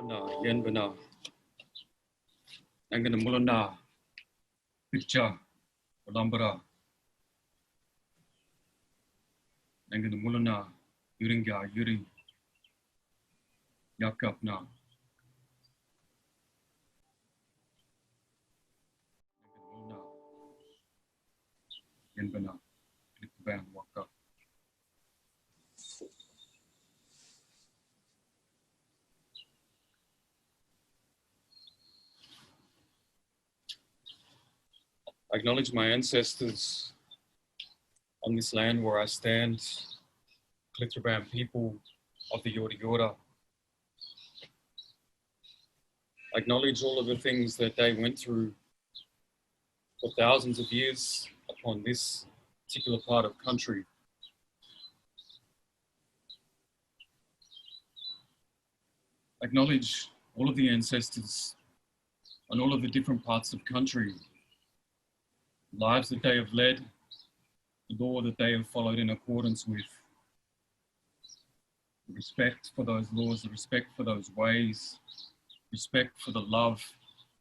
mulana, yenbana. Nangana mulana, pitcha, olambara. Nangana mulana, yuringa, yuri. Yakapna. Nangana mulana, yenbana. Clickban, waka. I acknowledge my ancestors on this land where I stand, Clickban people of the Yorta Yorta. I acknowledge all of the things that they went through for thousands of years upon this particular part of country. I acknowledge all of the ancestors on all of the different parts of country, lives that they have led, the law that they have followed in accordance with, the respect for those laws, the respect for those ways, respect for the love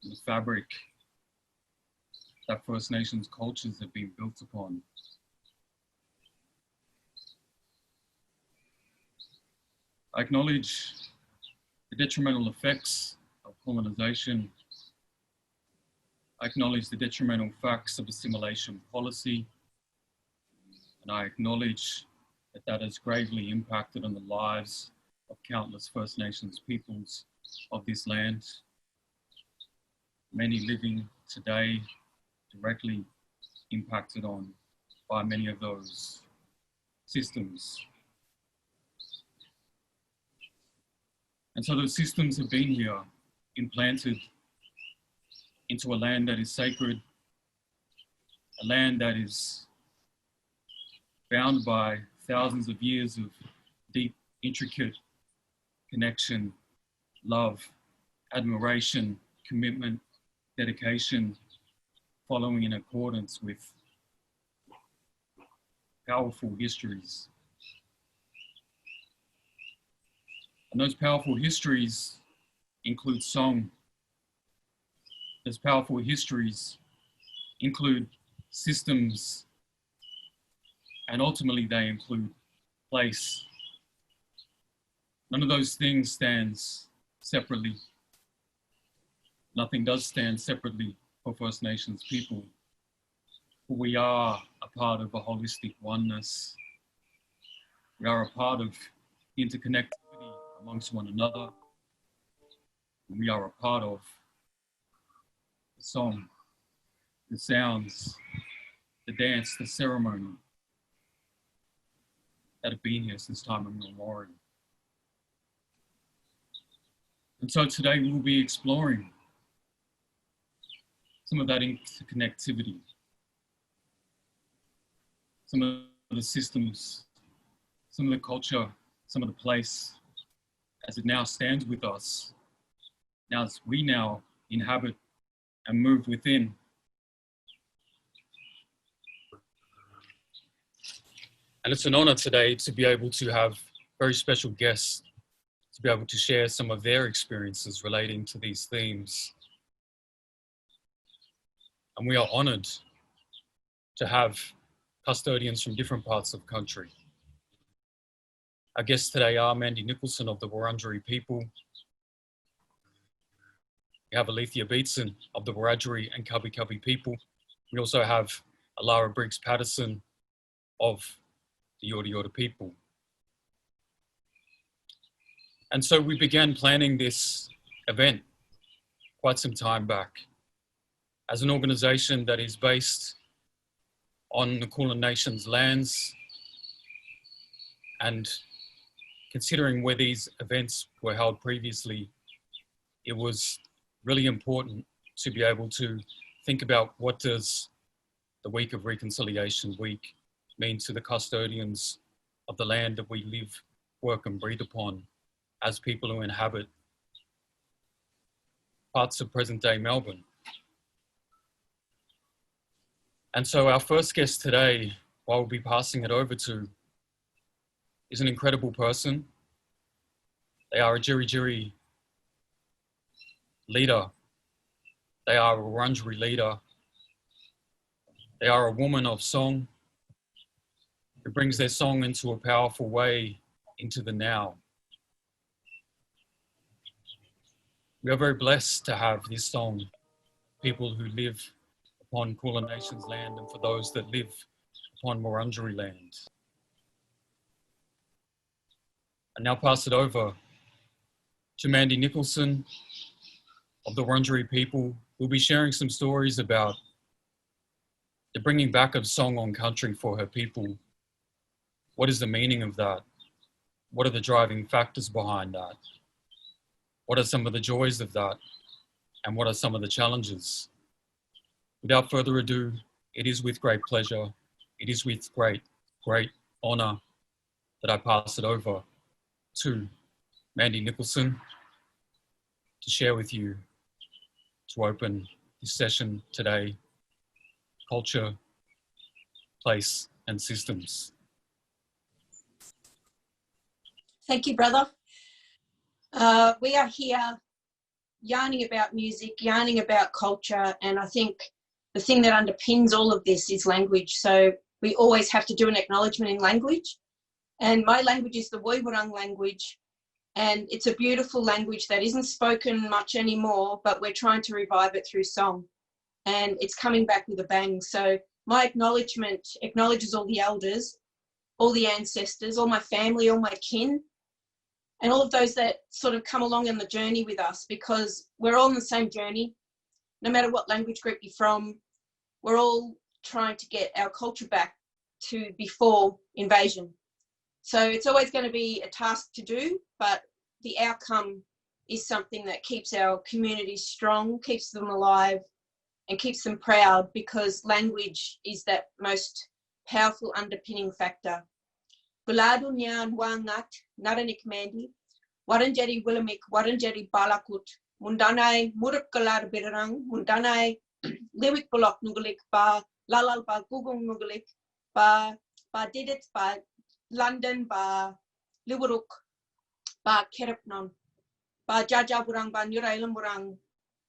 and the fabric that First Nations cultures have been built upon. I acknowledge the detrimental effects of colonization. I acknowledge the detrimental facts of assimilation policy, and I acknowledge that that has gravely impacted on the lives of countless First Nations peoples of this land, many living today directly impacted on by many of those systems. And so those systems have been here, implanted into a land that is sacred, a land that is bound by thousands of years of deep, intricate connection, love, admiration, commitment, dedication, following in accordance with powerful histories. And those powerful histories include song. Those powerful histories include systems, and ultimately they include place. None of those things stands separately. Nothing does stand separately for First Nations people. We are a part of a holistic oneness. We are a part of interconnectivity amongst one another. We are a part of the song, the sounds, the dance, the ceremony that have been here since time immemorial. And so today we'll be exploring some of that interconnectivity, some of the systems, some of the culture, some of the place as it now stands with us, now as we now inhabit and move within. And it's an honor today to be able to have very special guests to be able to share some of their experiences relating to these themes. And we are honored to have custodians from different parts of the country. Our guests today are Mandy Nicholson of the Wurundjeri people. We have Alethea Beetson of the Wiradjuri and Cubby Cubby people. We also have Allara Patterson of the Yorta Yorta people. And so we began planning this event quite some time back as an organization that is based on the Kulin Nation's lands, and considering where these events were held previously, it was really important to be able to think about what does the Week of Reconciliation Week mean to the custodians of the land that we live, work and breathe upon as people who inhabit parts of present day Melbourne. And so our first guest today, who I'll be passing it over to, is an incredible person. They are a Djirri DJirri leader. They are a Wurundjeri leader. They are a woman of song who brings their song into a powerful way into the now. We are very blessed to have this song, people who live upon Kulin Nation's land and for those that live upon Wurundjeri land. I now pass it over to Mandy Nicholson of the Wurundjeri people, who'll be sharing some stories about the bringing back of song on country for her people. What is the meaning of that? What are the driving factors behind that? What are some of the joys of that? And what are some of the challenges? Without further ado, it is with great pleasure, it is with great honor that I pass it over to Mandy Nicholson to share with you, to open this session today, culture, place, and systems. Thank you, brother. We are here yarning about music, yarning about culture, and I think the thing that underpins all of this is language. So we always have to do an acknowledgement in language. And my language is the Woiwurrung language, and it's a beautiful language that isn't spoken much anymore, but we're trying to revive it through song. And it's coming back with a bang. So my acknowledgement acknowledges all the elders, all the ancestors, all my family, all my kin, and all of those that sort of come along on the journey with us, because we're all on the same journey. No matter what language group you're from, we're all trying to get our culture back to before invasion. So it's always going to be a task to do, but the outcome is something that keeps our communities strong, keeps them alive, and keeps them proud, because language is that most powerful underpinning factor. Buladu nyan wangat naranik Mandy, Wurundjeri willamik, Wurundjeri balakut, mundanai murup kalar birang, mundanai liwik bulok nugulik, ba lalal ba gugung nugulik, ba didit ba London, ba liwuruk, ba kerepnon, ba jajaburang, ba nyurailamburang,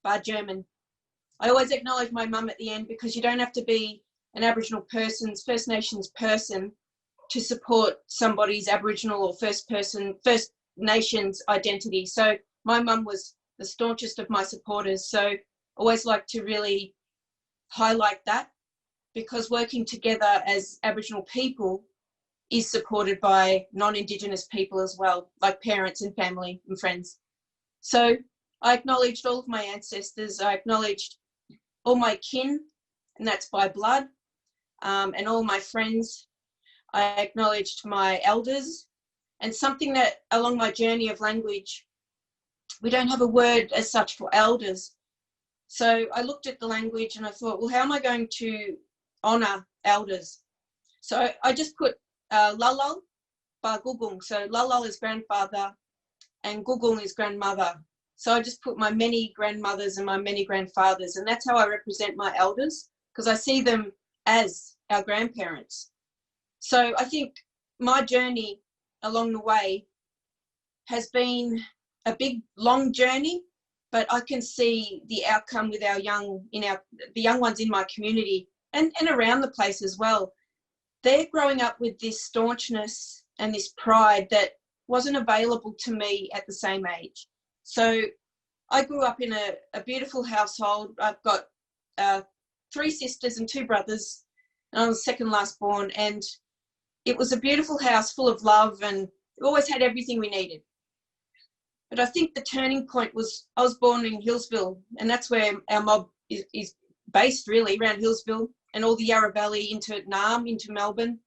ba German. I always acknowledge my mum at the end, because you don't have to be an Aboriginal person's, First Nations person to support somebody's Aboriginal or First Nations identity. So my mum was the staunchest of my supporters. So always like to really highlight that, because working together as Aboriginal people is supported by non-Indigenous people as well, like parents and family and friends. So I acknowledged all of my ancestors. I acknowledged all my kin, and that's by blood, and all my friends. I acknowledged my elders, and something that along my journey of language, we don't have a word as such for elders. So I looked at the language and I thought, well, how am I going to honour elders? So I just put lalal ba gugung. So lalal is grandfather and gugung is grandmother. So I just put my many grandmothers and my many grandfathers, and that's how I represent my elders, because I see them as our grandparents. So I think my journey along the way has been a big, long journey, but I can see the outcome with the young ones in my community and around the place as well. They're growing up with this staunchness and this pride that wasn't available to me at the same age. So I grew up in a beautiful household. I've got 3 sisters and 2 brothers, and I was second last born, and it was a beautiful house full of love, and we always had everything we needed. But I think the turning point was, I was born in Hillsville, and that's where our mob is based, really, around Hillsville and all the Yarra Valley into Naarm, into Melbourne.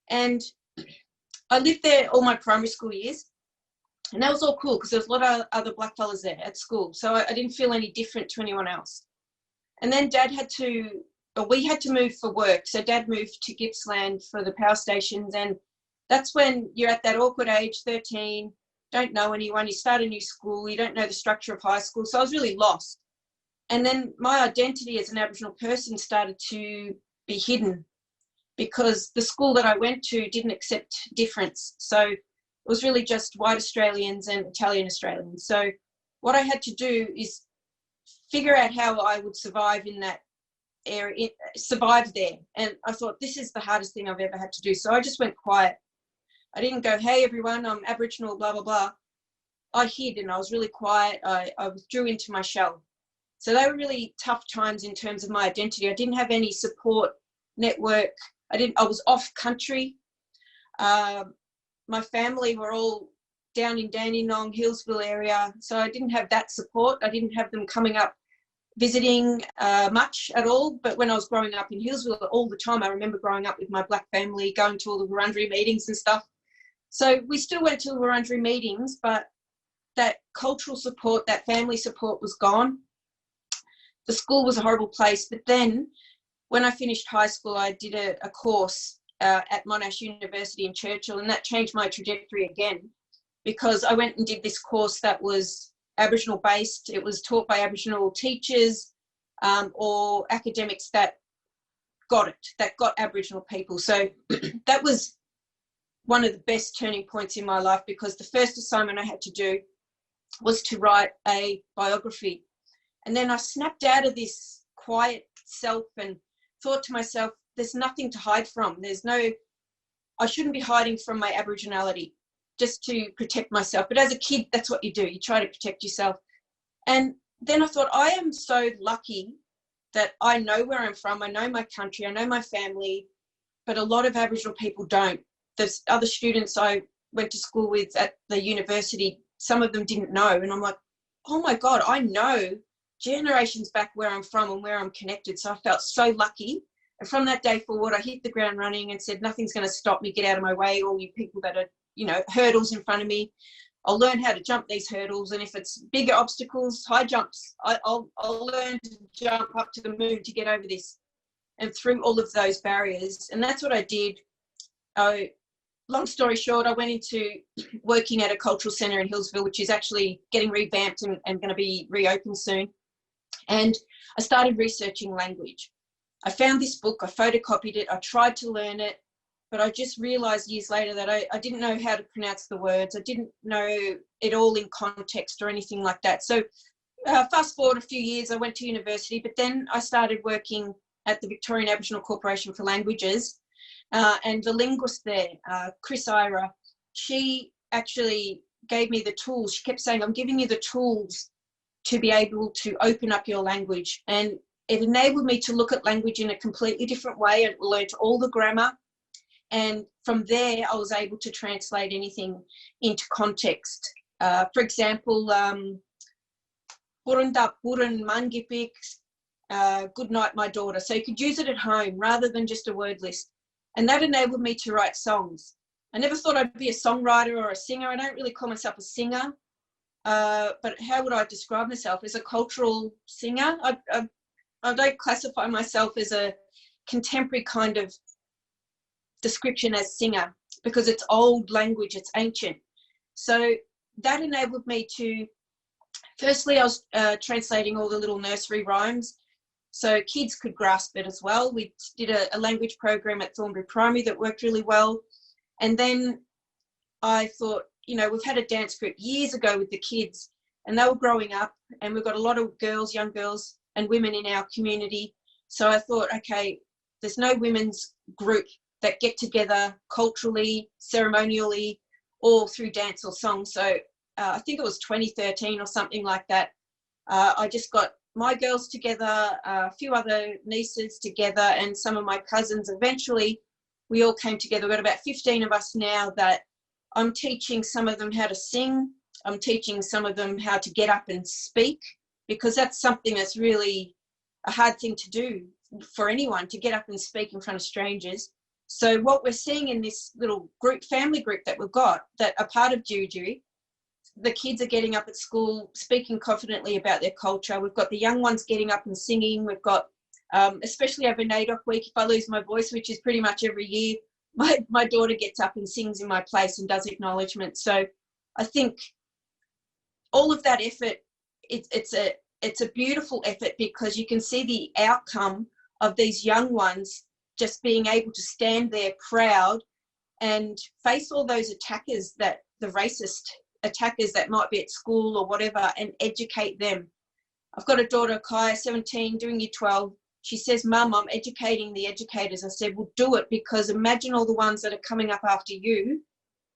And I lived there all my primary school years, and that was all cool because there was a lot of other black fellas there at school, so I didn't feel any different to anyone else. And then we had to move for work, so Dad moved to Gippsland for the power stations, and that's when you're at that awkward age, 13, don't know anyone, you start a new school, you don't know the structure of high school, so I was really lost. And then my identity as an Aboriginal person started to be hidden because the school that I went to didn't accept difference. So it was really just white Australians and Italian Australians. So what I had to do is figure out how I would survive in that area, survive there. And I thought, this is the hardest thing I've ever had to do. So I just went quiet. I didn't go, hey, everyone, I'm Aboriginal, blah, blah, blah. I hid and I was really quiet. I withdrew into my shell. So they were really tough times in terms of my identity. I didn't have any support network. I was off country. My family were all down in Dandenong, Hillsville area. So I didn't have that support. I didn't have them coming up visiting much at all. But when I was growing up in Hillsville all the time, I remember growing up with my black family, going to all the Wurundjeri meetings and stuff. So we still went to the Wurundjeri meetings, but that cultural support, that family support was gone. The school was a horrible place. But then when I finished high school, I did a course at Monash University in Churchill, and that changed my trajectory again, because I went and did this course that was Aboriginal based. It was taught by Aboriginal teachers or academics that got Aboriginal people. So that was one of the best turning points in my life, because the first assignment I had to do was to write a biography. And then I snapped out of this quiet self and thought to myself, there's nothing to hide from. I shouldn't be hiding from my Aboriginality just to protect myself. But as a kid, that's what you do. You try to protect yourself. And then I thought, I am so lucky that I know where I'm from. I know my country. I know my family. But a lot of Aboriginal people don't. There's other students I went to school with at the university, some of them didn't know. And I'm like, oh my God, I know generations back where I'm from and where I'm connected. So I felt so lucky. And from that day forward, I hit the ground running and said, nothing's going to stop me. Get out of my way. All you people that are, hurdles in front of me. I'll learn how to jump these hurdles. And if it's bigger obstacles, high jumps, I'll learn to jump up to the moon to get over this and through all of those barriers. And that's what I did. Long story short, I went into working at a cultural centre in Hillsville, which is actually getting revamped and going to be reopened soon. And I started researching language. I found this book, I photocopied it, I tried to learn it, but I just realised years later that I didn't know how to pronounce the words. I didn't know it all in context or anything like that. So fast forward a few years, I went to university, but then I started working at the Victorian Aboriginal Corporation for Languages. And the linguist there, Chris Ira, she actually gave me the tools. She kept saying, I'm giving you the tools to be able to open up your language. And it enabled me to look at language in a completely different way. I learned all the grammar. And from there, I was able to translate anything into context. For example, Burundap Burun Mangipik, good night, my daughter. So you could use it at home rather than just a word list. And that enabled me to write songs. I never thought I'd be a songwriter or a singer. I don't really call myself a singer. But how would I describe myself? As a cultural singer? I don't classify myself as a contemporary kind of description as singer, because it's old language, it's ancient. So that enabled me to, firstly, I was translating all the little nursery rhymes so kids could grasp it as well. We did a language program at Thornbury Primary that worked really well. And then I thought, we've had a dance group years ago with the kids, and they were growing up, and we've got a lot of girls, young girls and women in our community. So I thought, okay, there's no women's group that get together culturally, ceremonially, or through dance or song. So I think it was 2013 or something like that. I just got my girls together, a few other nieces together, and some of my cousins. Eventually, we all came together. We've got about 15 of us now that I'm teaching some of them how to sing. I'm teaching some of them how to get up and speak, because that's something that's really a hard thing to do for anyone, to get up and speak in front of strangers. So what we're seeing in this little group, family group that we've got, that are part of Djirri DJirri, the kids are getting up at school, speaking confidently about their culture. We've got the young ones getting up and singing. We've got, especially over NAIDOC week, if I lose my voice, which is pretty much every year, my daughter gets up and sings in my place and does acknowledgement. So I think all of that effort, it's a beautiful effort, because you can see the outcome of these young ones just being able to stand there proud and face all those attackers, the racist attackers that might be at school or whatever, and educate them. I've got a daughter, Kaya, 17, doing year 12. She says, Mum, I'm educating the educators. I said, well, do it, because imagine all the ones that are coming up after you.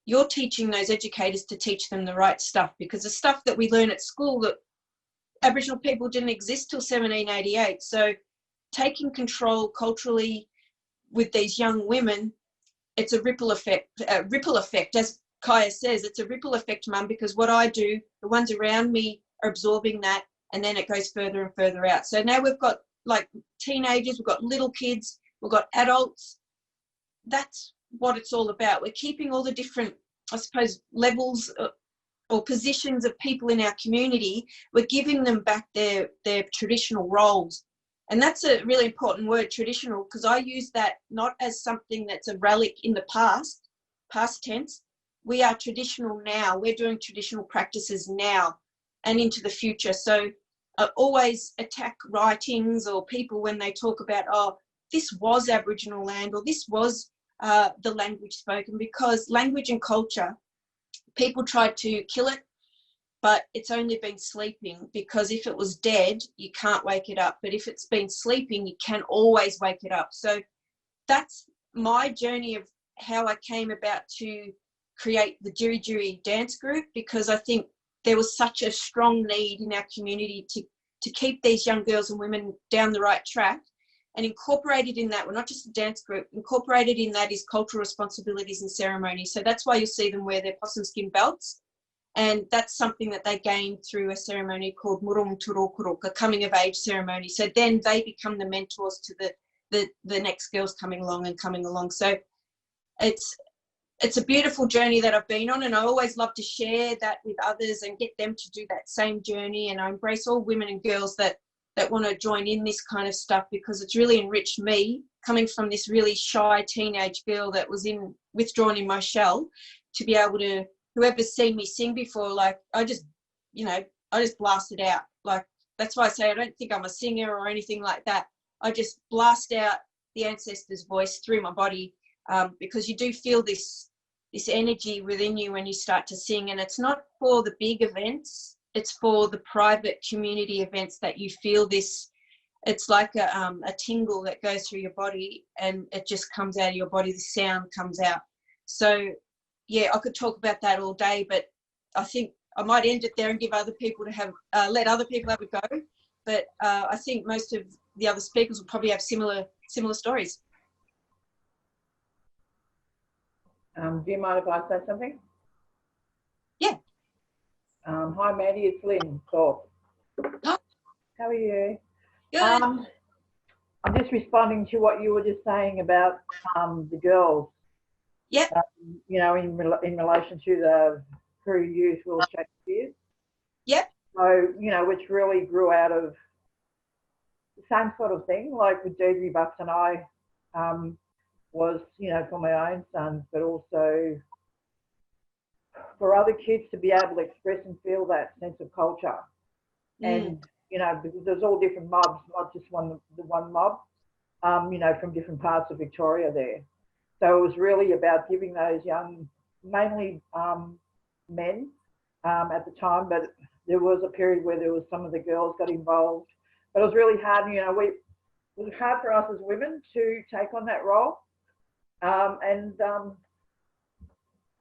You're teaching those educators to teach them the right stuff, because the stuff that we learn at school, that Aboriginal people didn't exist till 1788. So taking control culturally with these young women, it's a ripple effect. As Kaya says, it's a ripple effect, Mum, because what I do, the ones around me are absorbing that, and then it goes further and further out. So now we've got like teenagers, we've got little kids, we've got adults. That's what it's all about. We're keeping all the different, I suppose, levels or positions of people in our community. We're giving them back their traditional roles. And that's a really important word, traditional, because I use that not as something that's a relic in the past tense. We are traditional now. We're doing traditional practices now and into the future. So always attack writings or people when they talk about, oh, this was Aboriginal land, or this was the language spoken, because language and culture, people tried to kill it, but it's only been sleeping, because if it was dead, you can't wake it up. But if it's been sleeping, you can always wake it up. So that's my journey of how I came about to create the Djirri DJirri dance group, because I think there was such a strong need in our community to keep these young girls and women down the right track. And incorporated in that, we're not just a dance group, incorporated in that is cultural responsibilities and ceremonies. So that's why you'll see them wear their possum skin belts. And that's something that they gain through a ceremony called Murum Turukuruk, a coming of age ceremony. So then they become the mentors to the next girls coming along. So it's a beautiful journey that I've been on, and I always love to share that with others and get them to do that same journey. And I embrace all women and girls that want to join in this kind of stuff, because it's really enriched me, coming from this really shy teenage girl that was withdrawn in my shell, to be able to, whoever's seen me sing before, like I just blasted out. Like, that's why I say I don't think I'm a singer or anything like that. I just blast out the ancestors' voice through my body, because you do feel this energy within you when you start to sing. And it's not for the big events, it's for the private community events that you feel this. It's like a tingle that goes through your body, and it just comes out of your body. The sound comes out. So yeah, I could talk about that all day, but I think I might end it there and give other people to have, let other people have a go. But I think most of the other speakers will probably have similar stories. Do you mind if I say something? Yeah. Hi, Mandy, it's Lynn. How are you? Good. I'm just responding to what you were just saying about the girls. Yep. You know, in relation to the Crew Youth World Championships. Yep. So, you know, which really grew out of the same sort of thing, like with Djirri Bucks and I, was, you know, for my own sons, but also for other kids to be able to express and feel that sense of culture. And, you know, because there's all different mobs, not just the one mob, you know, from different parts of Victoria there. So it was really about giving those young, mainly men at the time, but there was a period where there was some of the girls got involved. But it was really hard, you know, it was hard for us as women to take on that role.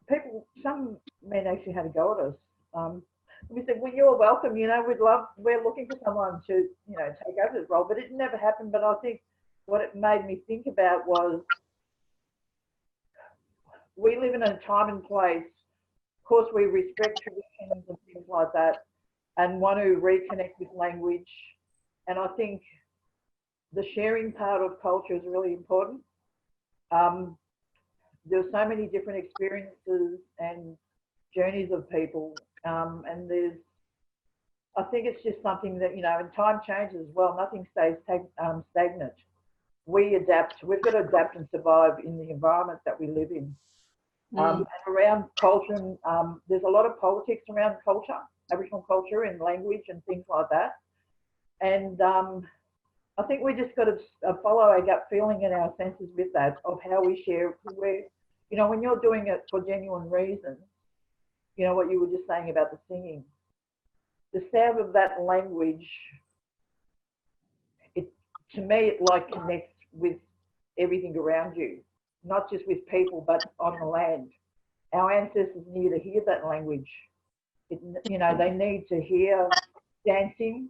People, some men actually had a go at us. We said, well, you're welcome, you know, we're looking for someone to, you know, take over this role, but it never happened. But I think what it made me think about was, we live in a time and place, of course we respect traditions and things like that, and want to reconnect with language. And I think the sharing part of culture is really important. There's so many different experiences and journeys of people, and I think it's just something that, you know, and time changes as well. Nothing stays stagnant. We adapt. We've got to adapt and survive in the environment that we live in. And around culture, there's a lot of politics around culture, Aboriginal culture and language and things like that. And I think we just got to follow our gut feeling and our senses with that, of how we share. Where, you know, when you're doing it for genuine reasons, you know, what you were just saying about the singing, the sound of that language to me, it like connects with everything around you, not just with people, but on the land. Our ancestors need to hear that language. You know, they need to hear dancing,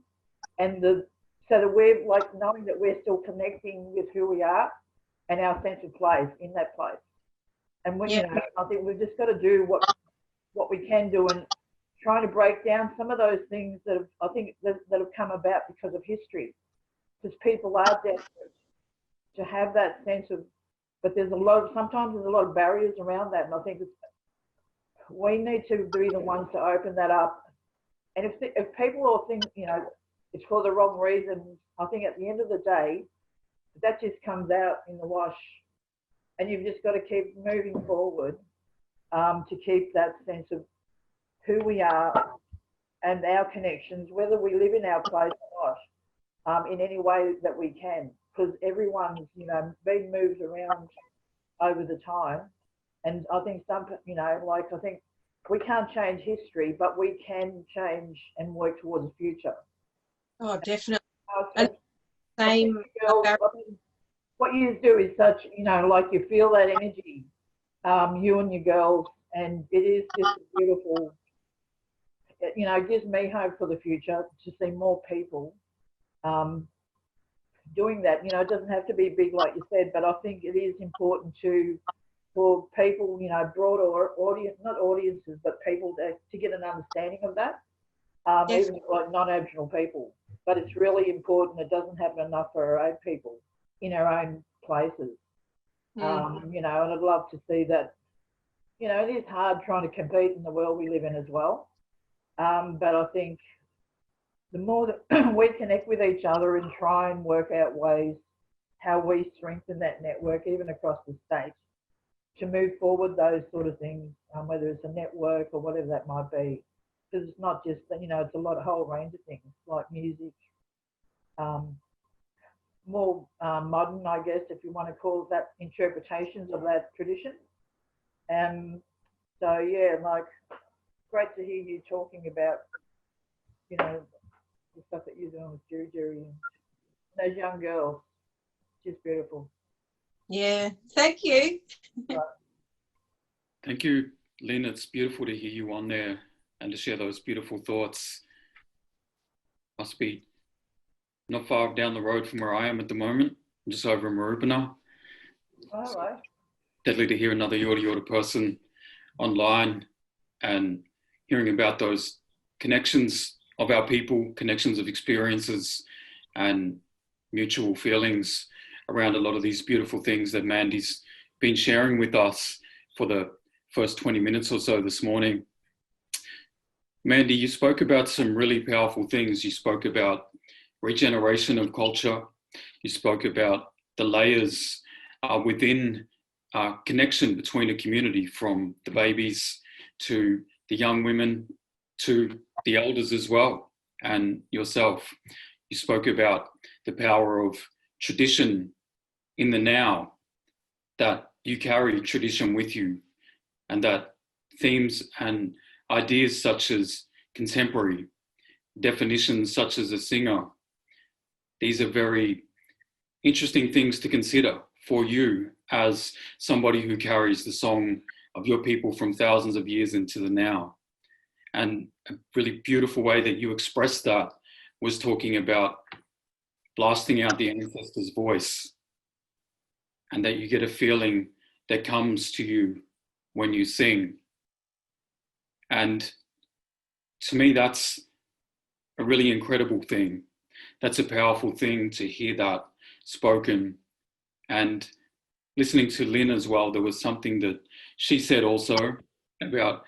and so that we're like knowing that we're still connecting with who we are and our sense of place in that place. And when, you know, I think we've just got to do what we can do, and trying to break down some of those things that have, I think that have come about because of history, because people are desperate to have that sense of, but sometimes there's a lot of barriers around that, and I think we need to be the ones to open that up. And if people all think, you know, it's for the wrong reasons, I think at the end of the day, that just comes out in the wash, and you've just got to keep moving forward to keep that sense of who we are and our connections, whether we live in our place or not, in any way that we can, because everyone's, you know, been moved around over the time. And I think you know, like, I think we can't change history, but we can change and work towards the future. Oh, definitely. And same. What you do is such, you know, like you feel that energy, you and your girls, and it is just beautiful. You know, it gives me hope for the future to see more people doing that. You know, it doesn't have to be big, like you said, but I think it is important for people, you know, broader audience, not audiences, but people to get an understanding of that, even like non-Aboriginal people. But it's really important. It doesn't happen enough for our own people in our own places. You know, and I'd love to see that. You know, it is hard trying to compete in the world we live in as well. But I think the more that we connect with each other and try and work out ways how we strengthen that network, even across the state, to move forward those sort of things, whether it's a network or whatever that might be. Because it's not just, you know, it's a whole range of things like music, more modern, I guess, if you want to call that, interpretations of that tradition. So yeah, like, great to hear you talking about, you know, the stuff that you're doing with DJirri and those young girls. Just beautiful. Yeah, thank you. Thank you, Lynn. It's beautiful to hear you on there and to share those beautiful thoughts. Must be not far down the road from where I am at the moment. I'm just over in Marubana. All right. Deadly to hear another Yorta Yorta person online and hearing about those connections of our people, connections of experiences and mutual feelings around a lot of these beautiful things that Mandy's been sharing with us for the first 20 minutes or so this morning. Mandy, you spoke about some really powerful things. You spoke about regeneration of culture. You spoke about the layers within connection between a community, from the babies to the young women to the elders as well, and yourself. You spoke about the power of tradition in the now, that you carry tradition with you, and that themes and ideas such as contemporary, definitions such as a singer, these are very interesting things to consider for you as somebody who carries the song of your people from thousands of years into the now. And a really beautiful way that you expressed that was talking about blasting out the ancestor's voice, and that you get a feeling that comes to you when you sing. And to me, that's a really incredible thing. That's a powerful thing to hear that spoken. And listening to Lynn as well, there was something that she said also about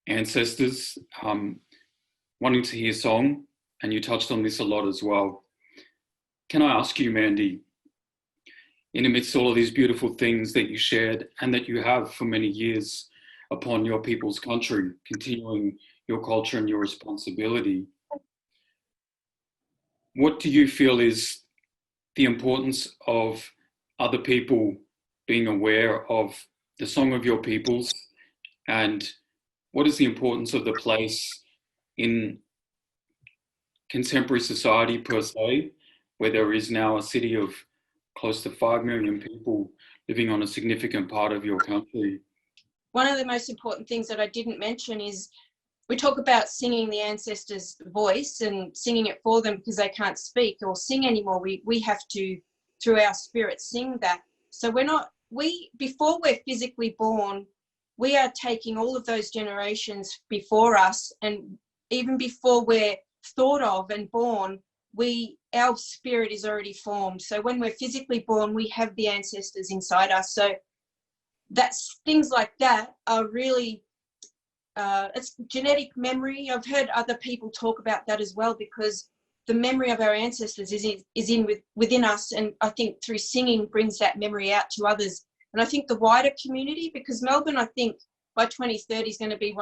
ancestors wanting to hear song, and you touched on this a lot as well. Can I ask you, Mandy, in amidst all of these beautiful things that you shared and that you have for many years upon your people's country, continuing your culture and your responsibility, what do you feel is the importance of other people being aware of the song of your peoples, and what is the importance of the place in contemporary society per se, where there is now a city of close to 5 million people living on a significant part of your country. One of the most important things that I didn't mention is we talk about singing the ancestors' voice and singing it for them because they can't speak or sing anymore. We have to, through our spirit, sing that. So before we're physically born, we are taking all of those generations before us, and even before we're thought of and born, our spirit is already formed. So when we're physically born, we have the ancestors inside us. So that's things like that are really, it's genetic memory. I've heard other people talk about that as well, because the memory of our ancestors is within us, and I think through singing brings that memory out to others. And I think the wider community, because Melbourne, I think by 2030 is going to be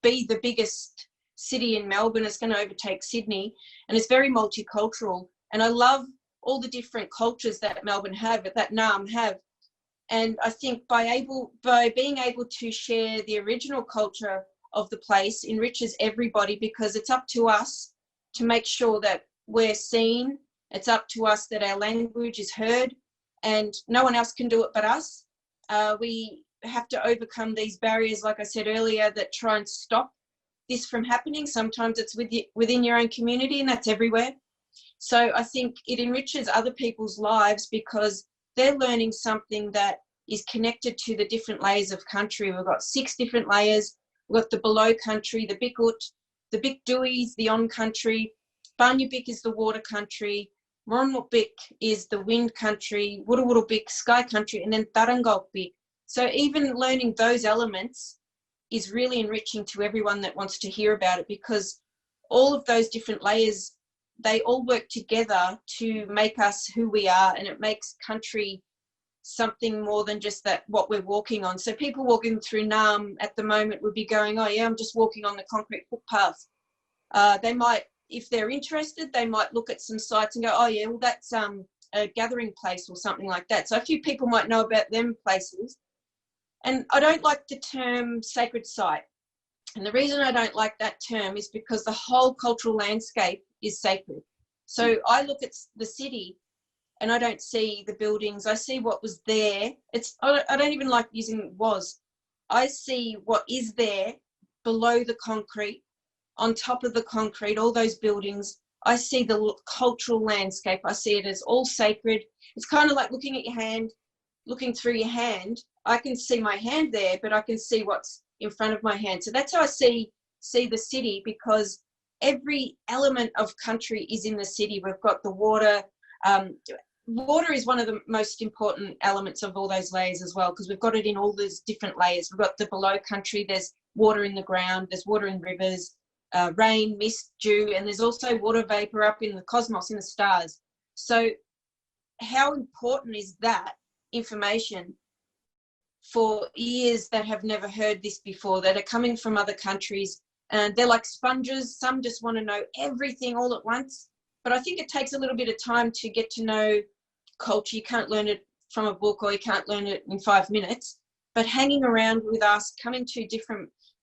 be the biggest city in Melbourne. It's going to overtake Sydney, and it's very multicultural. And I love all the different cultures that Melbourne have, that Naarm have. And I think by being able to share the original culture of the place enriches everybody, because it's up to us to make sure that we're seen. It's up to us that our language is heard, and no one else can do it but us. We have to overcome these barriers, like I said earlier, that try and stop this from happening. Sometimes it's within your own community, and that's everywhere. So I think it enriches other people's lives because they're learning something that is connected to the different layers of country. We've got 6 different layers. We've got the below country, the Bikut, the Bikduis, the on country, Banyabik is the water country, Moronmutbik is the wind country, Wurrubik sky country, and then Tarangolbik. So even learning those elements is really enriching to everyone that wants to hear about it, because all of those different layers, they all work together to make us who we are, and it makes country something more than just that what we're walking on. So people walking through Naarm at the moment would be going, oh yeah, I'm just walking on the concrete footpath. They might, if they're interested, they might look at some sites and go, oh yeah, well that's a gathering place or something like that. So a few people might know about them places. And I don't like the term sacred site. And the reason I don't like that term is because the whole cultural landscape is sacred. So I look at the city and I don't see the buildings. I see what was there. I don't even like using was. I see what is there below the concrete, on top of the concrete, all those buildings. I see the cultural landscape. I see it as all sacred. It's kind of like looking at your hand, looking through your hand. I can see my hand there, but I can see what's in front of my hand. So that's how I see the city, because every element of country is in the city. We've got the water. Water is one of the most important elements of all those layers as well, because we've got it in all those different layers. We've got the below country, there's water in the ground, there's water in rivers, rain, mist, dew, and there's also water vapor up in the cosmos, in the stars. So how important is that information for ears that have never heard this before, that are coming from other countries? And they're like sponges. Some just want to know everything all at once. But I think it takes a little bit of time to get to know culture. You can't learn it from a book, or you can't learn it in 5 minutes. But hanging around with us, coming to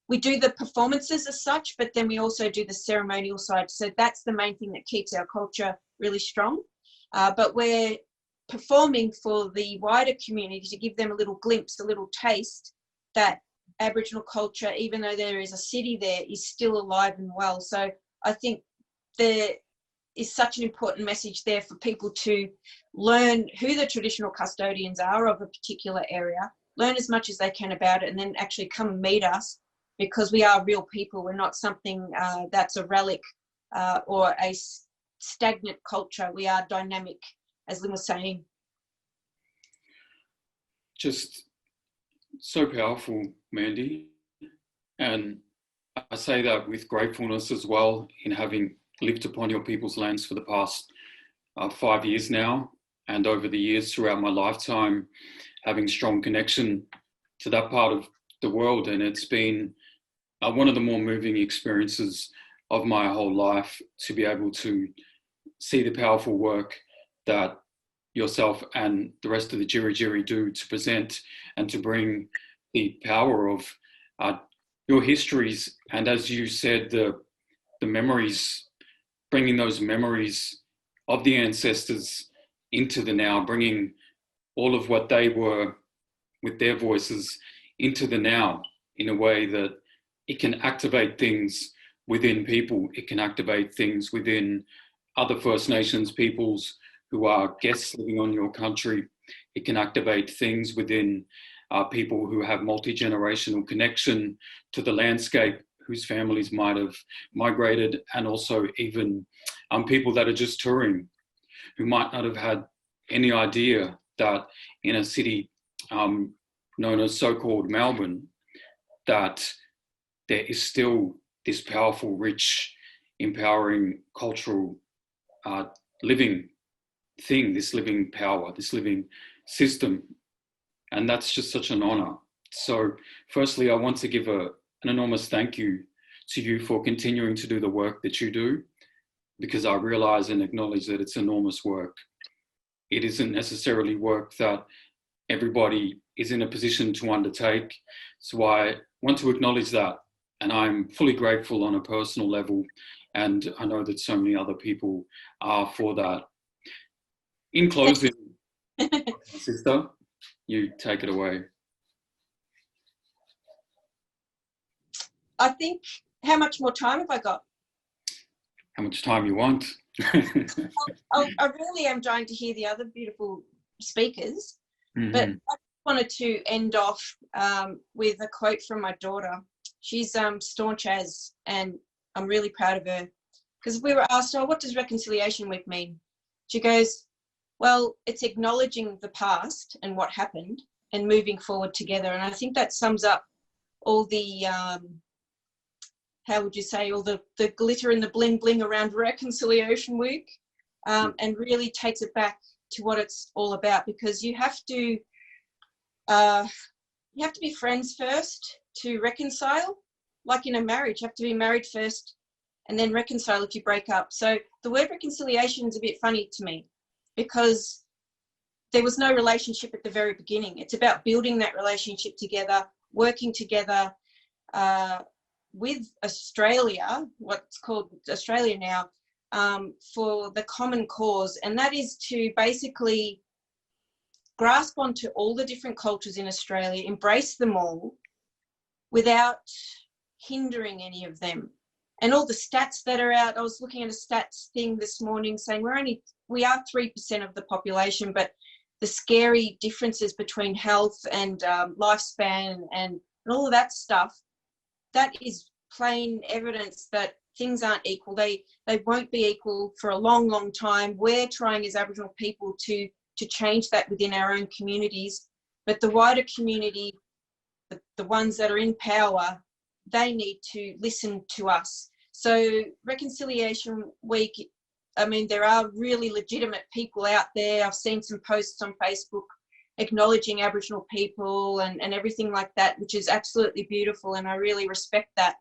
we do the performances as such, but then we also do the ceremonial side. So that's the main thing that keeps our culture really strong. But we're performing for the wider community to give them a little glimpse, a little taste that Aboriginal culture, even though there is a city there, is still alive and well. So I think there is such an important message there for people to learn who the traditional custodians are of a particular area, learn as much as they can about it, and then actually come and meet us, because we are real people. We're not something that's a relic or a stagnant culture. We are dynamic, as Lynn was saying. Just so powerful, Mandy. And I say that with gratefulness as well, in having lived upon your people's lands for the past 5 years now, and over the years throughout my lifetime, having strong connection to that part of the world. And it's been one of the more moving experiences of my whole life to be able to see the powerful work that yourself and the rest of the Djirri DJirri do to present and to bring the power of your histories. And as you said, the memories, bringing those memories of the ancestors into the now, bringing all of what they were with their voices into the now in a way that it can activate things within people. It can activate things within other First Nations peoples who are guests living on your country. It can activate things within people who have multi-generational connection to the landscape, whose families might have migrated, and also even people that are just touring, who might not have had any idea that in a city known as so-called Melbourne, that there is still this powerful, rich, empowering cultural living thing, this living power, this living system. And that's just such an honor. So firstly, I want to give an enormous thank you to you for continuing to do the work that you do, because I realize and acknowledge that it's enormous work. It isn't necessarily work that everybody is in a position to undertake. So I want to acknowledge that. And I'm fully grateful on a personal level. And I know that so many other people are for that. In closing, sister, you take it away. I think, how much more time have I got? How much time you want. I really am trying to hear the other beautiful speakers, but I wanted to end off with a quote from my daughter. She's staunch as, and I'm really proud of her, because we were asked, oh, what does Reconciliation Week mean? She goes, well, it's acknowledging the past and what happened and moving forward together. And I think that sums up all the, how would you say, all the glitter and the bling bling around Reconciliation Week, and really takes it back to what it's all about, because you have to be friends first to reconcile. Like in a marriage, you have to be married first and then reconcile if you break up. So the word reconciliation is a bit funny to me, because there was no relationship at the very beginning. It's about building that relationship together, working together with Australia, what's called Australia now, for the common cause. And that is to basically grasp onto all the different cultures in Australia, embrace them all without hindering any of them. And all the stats that are out, I was looking at a stats thing this morning saying we are 3% of the population, but the scary differences between health and lifespan and all of that stuff, that is plain evidence that things aren't equal. They won't be equal for a long, long time. We're trying as Aboriginal people to change that within our own communities, but the wider community, the ones that are in power, they need to listen to us. So Reconciliation Week, I mean, there are really legitimate people out there. I've seen some posts on Facebook acknowledging Aboriginal people and everything like that, which is absolutely beautiful, and I really respect that.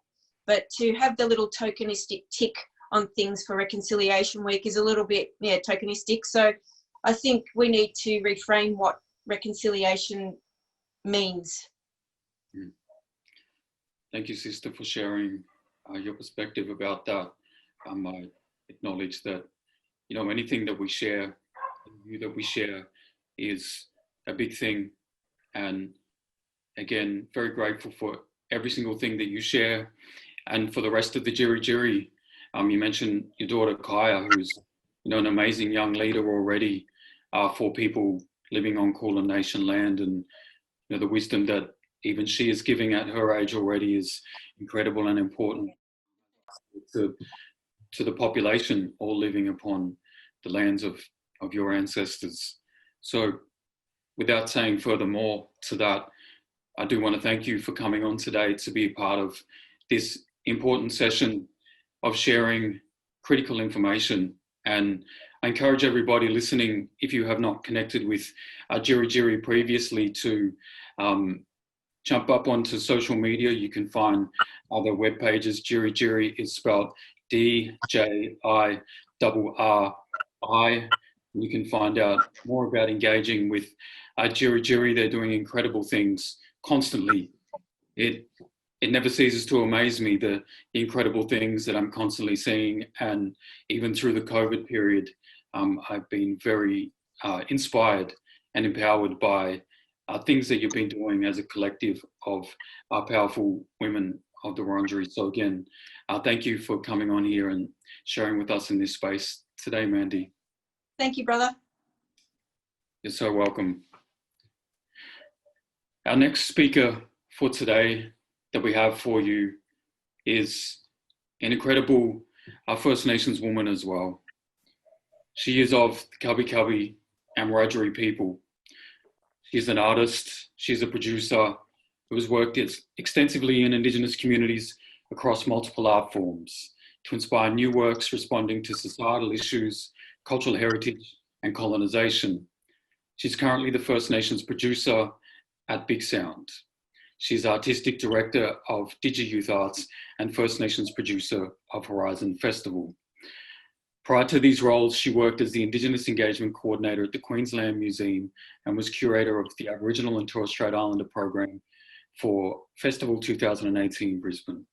But to have the little tokenistic tick on things for Reconciliation Week is a little bit, tokenistic. So I think we need to reframe what reconciliation means. Thank you, sister, for sharing your perspective about that. I acknowledge that, anything that we share, is a big thing. And again, very grateful for every single thing that you share. And for the rest of the Djirri DJirri, you mentioned your daughter Kaya, who's an amazing young leader already for people living on Kulin Nation land, and the wisdom that even she is giving at her age already is incredible and important to the population all living upon the lands of your ancestors. So without saying furthermore to that, I do want to thank you for coming on today to be a part of this important session of sharing critical information. And I encourage everybody listening, if you have not connected with Djirri DJirri previously, to jump up onto social media. You can find other web pages. Djirri DJirri is spelled DJIRRI. You can find out more about engaging with Djirri DJirri. They're doing incredible things constantly. It never ceases to amaze me, the incredible things that I'm constantly seeing. And even through the COVID period, I've been very inspired and empowered by things that you've been doing as a collective of powerful women of the Wurundjeri. So again, thank you for coming on here and sharing with us in this space today, Mandy. Thank you, brother. You're so welcome. Our next speaker for today that we have for you is an incredible First Nations woman as well. She is of the Kabi Kabi and Wiradjuri people. She's an artist, she's a producer who has worked extensively in Indigenous communities across multiple art forms to inspire new works responding to societal issues, cultural heritage, and colonisation. She's currently the First Nations producer at Big Sound. She's artistic director of Digi Youth Arts and First Nations producer of Horizon Festival. Prior to these roles, she worked as the Indigenous Engagement Coordinator at the Queensland Museum and was curator of the Aboriginal and Torres Strait Islander program for Festival 2018 Brisbane.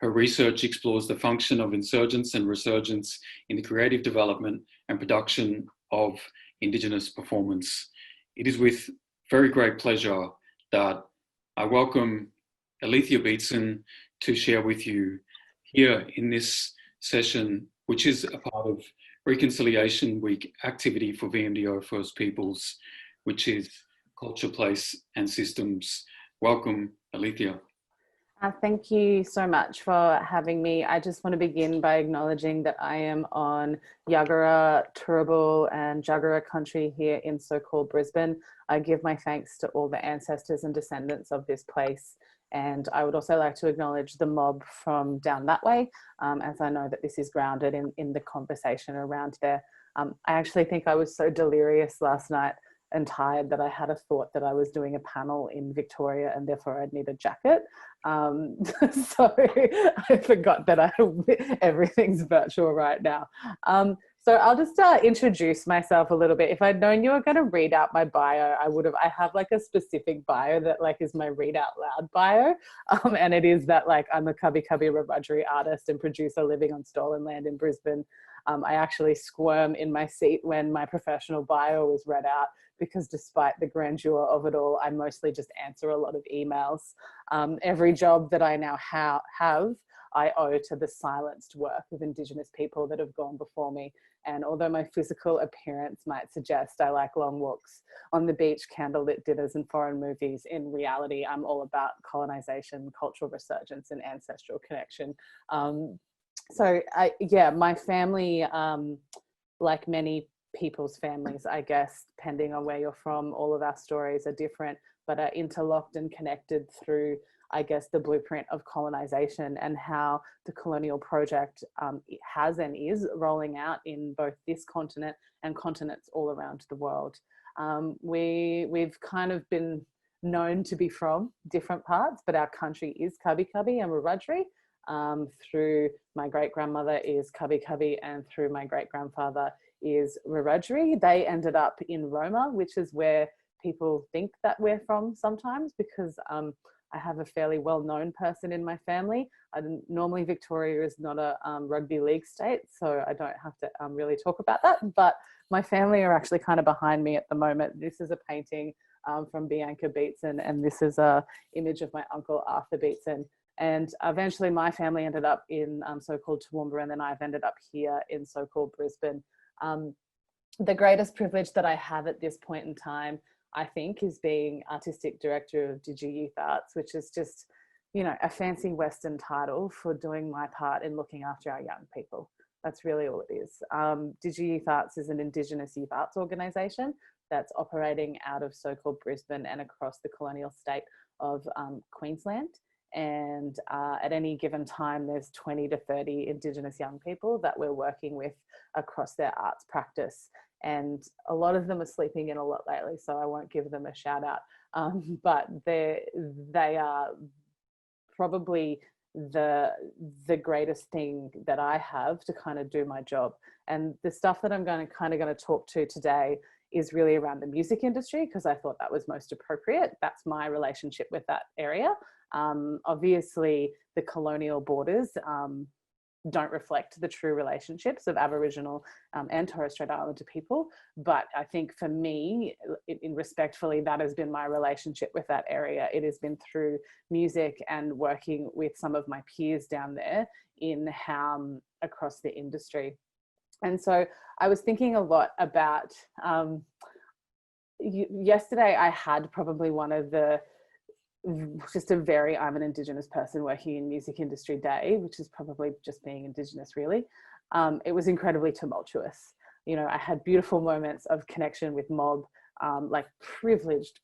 Her research explores the function of insurgence and resurgence in the creative development and production of Indigenous performance. It is with very great pleasure that I welcome Alethea Beetson to share with you here in this session, which is a part of Reconciliation Week activity for VMDO First Peoples, which is Culture, Place and Systems. Welcome, Alethea. Thank you so much for having me. I just want to begin by acknowledging that I am on Yagara, Turrbal and Jagera country here in so-called Brisbane. I give my thanks to all the ancestors and descendants of this place. And I would also like to acknowledge the mob from down that way, as I know that this is grounded in the conversation around there. I actually think I was so delirious last night and tired that I had a thought that I was doing a panel in Victoria and therefore I'd need a jacket. So I forgot that everything's virtual right now. So I'll just introduce myself a little bit. If I'd known you were going to read out my bio, I have like a specific bio that like is my read out loud bio. And it is that like I'm a Kabi Kabi Wiradjuri artist and producer living on stolen land in Brisbane. I actually squirm in my seat when my professional bio is read out because despite the grandeur of it all, I mostly just answer a lot of emails. Every job that I now have, I owe to the silenced work of Indigenous people that have gone before me. And although my physical appearance might suggest I like long walks on the beach, candlelit dinners and foreign movies, in reality, I'm all about colonisation, cultural resurgence and ancestral connection. So yeah, my family, like many people's families, I guess, depending on where you're from, all of our stories are different, but are interlocked and connected through, I guess, the blueprint of colonisation and how the colonial project has and is rolling out in both this continent and continents all around the world. We've kind of been known to be from different parts, but our country is Kabi Kabi and Wiradjuri. Through my great-grandmother is Kabi Kabi and through my great-grandfather is Wiradjuri. They ended up in Roma, which is where people think that we're from sometimes because I have a fairly well-known person in my family. Normally Victoria is not a rugby league state, so I don't have to really talk about that, but my family are actually kind of behind me at the moment. This is a painting from Bianca Beetson, and this is a image of my uncle Arthur Beetson. And eventually my family ended up in so-called Toowoomba, and then I've ended up here in so-called Brisbane. The greatest privilege that I have at this point in time, I think, is being artistic director of Digi Youth Arts, which is just, you know, a fancy Western title for doing my part in looking after our young people. That's really all it is. Digi Youth Arts is an Indigenous youth arts organisation that's operating out of so-called Brisbane and across the colonial state of Queensland. And at any given time, there's 20 to 30 Indigenous young people that we're working with across their arts practice. And a lot of them are sleeping in a lot lately, so I won't give them a shout out. But they are probably the greatest thing that I have to kind of do my job. And the stuff that I'm going to talk to today is really around the music industry, because I thought that was most appropriate. That's my relationship with that area. Obviously, the colonial borders don't reflect the true relationships of Aboriginal and Torres Strait Islander people. But I think for me, in respectfully, that has been my relationship with that area. It has been through music and working with some of my peers down there in across the industry. And so I was thinking a lot about, yesterday I had probably one of the, just a very, I'm an Indigenous person working in music industry day, which is probably just being Indigenous really. It was incredibly tumultuous. You know, I had beautiful moments of connection with mob, like privileged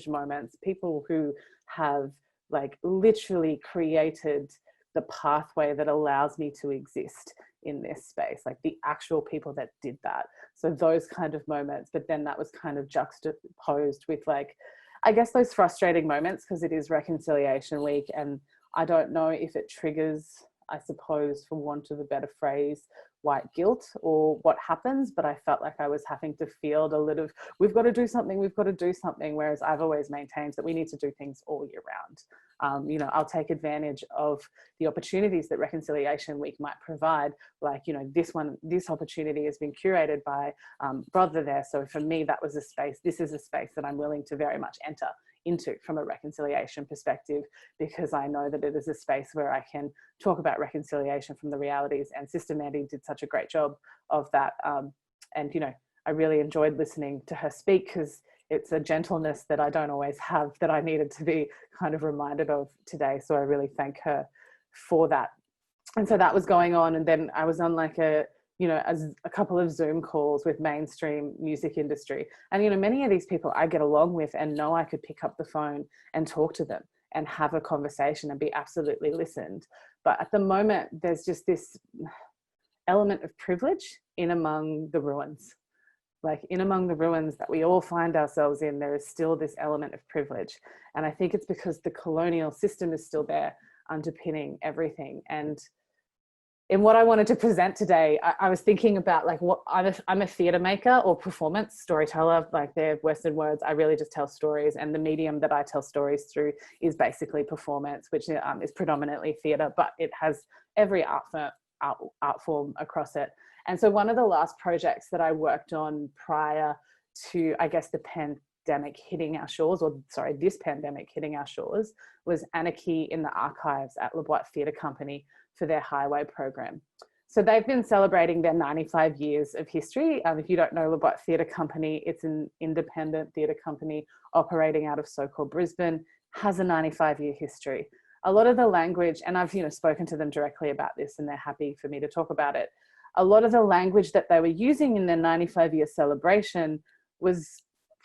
moments, people who have like literally created the pathway that allows me to exist in this space, like the actual people that did that. So those kind of moments, but then that was kind of juxtaposed with like, I guess those frustrating moments, because it is Reconciliation Week, and I don't know if it triggers, I suppose, for want of a better phrase, white guilt or what happens, but I felt like I was having to field a little, we've got to do something, whereas I've always maintained that we need to do things all year round. You know, I'll take advantage of the opportunities that Reconciliation Week might provide. Like, you know, this opportunity has been curated by Brother there. So for me, that was a space, this is a space that I'm willing to very much enter into from a reconciliation perspective, because I know that it is a space where I can talk about reconciliation from the realities, and Sister Mandy did such a great job of that. And, you know, I really enjoyed listening to her speak, because it's a gentleness that I don't always have, that I needed to be kind of reminded of today. So I really thank her for that. And so that was going on. And then I was on like a couple of Zoom calls with mainstream music industry. And, you know, many of these people I get along with and know I could pick up the phone and talk to them and have a conversation and be absolutely listened. But at the moment, there's just this element of privilege in among the ruins. Like in among the ruins that we all find ourselves in, there is still this element of privilege. And I think it's because the colonial system is still there underpinning everything. And in what I wanted to present today, I was thinking about like what I'm a theatre maker or performance storyteller, like they're Western words. I really just tell stories, and the medium that I tell stories through is basically performance, which is predominantly theatre, but it has every art form across it. And so one of the last projects that I worked on prior to, I guess, the pandemic hitting our shores, this pandemic hitting our shores, was Anarchy in the Archives at Le Bois Theatre Company for their Highway program. So they've been celebrating their 95 years of history. If you don't know Le Bois Theatre Company, it's an independent theatre company operating out of so-called Brisbane, has a 95-year history. A lot of the language, and I've spoken to them directly about this, and they're happy for me to talk about it. A lot of the language that they were using in their 95-year celebration was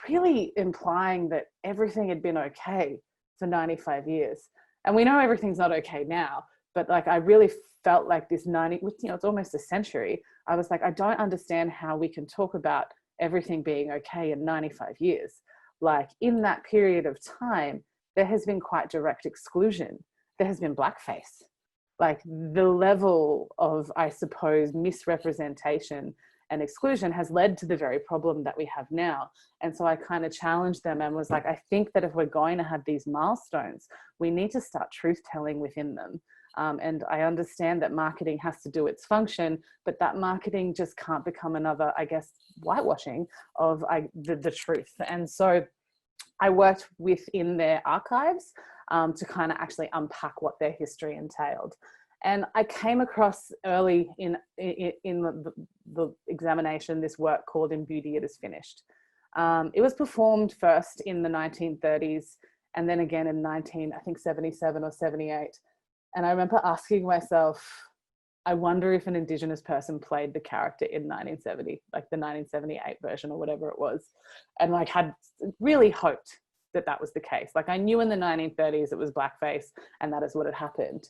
really implying that everything had been okay for 95 years. And we know everything's not okay now, but like I really felt like this it's almost a century. I was like, I don't understand how we can talk about everything being okay in 95 years. Like in that period of time, there has been quite direct exclusion. There has been blackface. Like the level of, I suppose, misrepresentation and exclusion has led to the very problem that we have now. And so I kind of challenged them and was like, I think that if we're going to have these milestones, we need to start truth telling within them. And I understand that marketing has to do its function, but that marketing just can't become another, I guess, whitewashing of the truth. And so I worked within their archives to kind of actually unpack what their history entailed. And I came across early in the examination this work called In Beauty It Is Finished. It was performed first in the 1930s and then again in 77 or 78. And I remember asking myself, I wonder if an Indigenous person played the character in 1970, like the 1978 version or whatever it was, and like had really hoped that that was the case. Like I knew in the 1930s it was blackface and that is what had happened.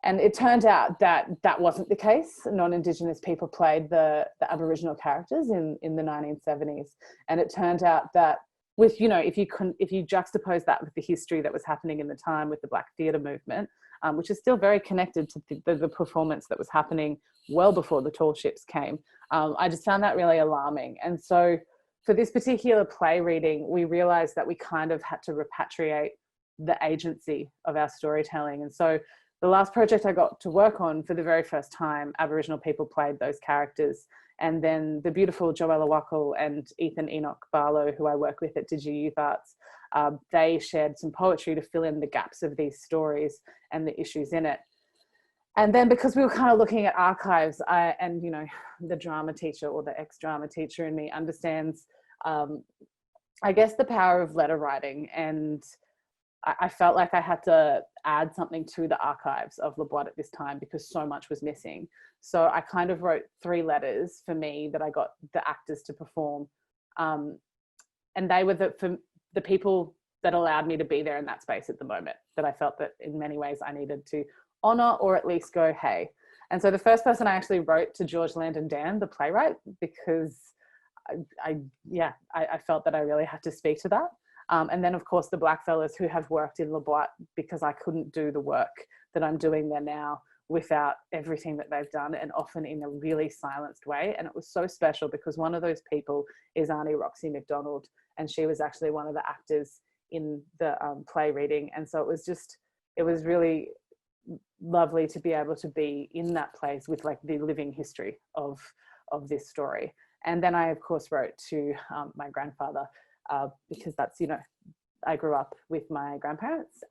And it turned out that that wasn't the case. Non-Indigenous people played the Aboriginal characters in the 1970s. And it turned out that with, if you juxtapose that with the history that was happening in the time with the Black theatre movement, which is still very connected to the performance that was happening well before the tall ships came, I just found that really alarming. And so for this particular play reading, we realized that we kind of had to repatriate the agency of our storytelling. And so the last project I got to work on, for the very first time, Aboriginal people played those characters. And then the beautiful Joella Wackel and Ethan Enoch Barlow, who I work with at Digi Youth Arts, they shared some poetry to fill in the gaps of these stories and the issues in it. And then because we were kind of looking at archives, and you know, the drama teacher or the ex-drama teacher in me understands, I guess, the power of letter writing. And I felt like I had to add something to the archives of La Boîte at this time because so much was missing. So I kind of wrote 3 letters for me that I got the actors to perform. And they were the people that allowed me to be there in that space at the moment, that I felt that in many ways I needed to honor or at least go, hey. And so the first person I actually wrote to George Landon Dan, the playwright, because I felt that I really had to speak to that. And then of course the black fellas who have worked in La Boîte, because I couldn't do the work that I'm doing there now without everything that they've done, and often in a really silenced way. And it was so special because one of those people is Auntie Roxy McDonald, and she was actually one of the actors in the play reading. And so it was really lovely to be able to be in that place with like the living history of this story. And then I of course wrote to my grandfather, because that's, you know, I grew up with my grandparents,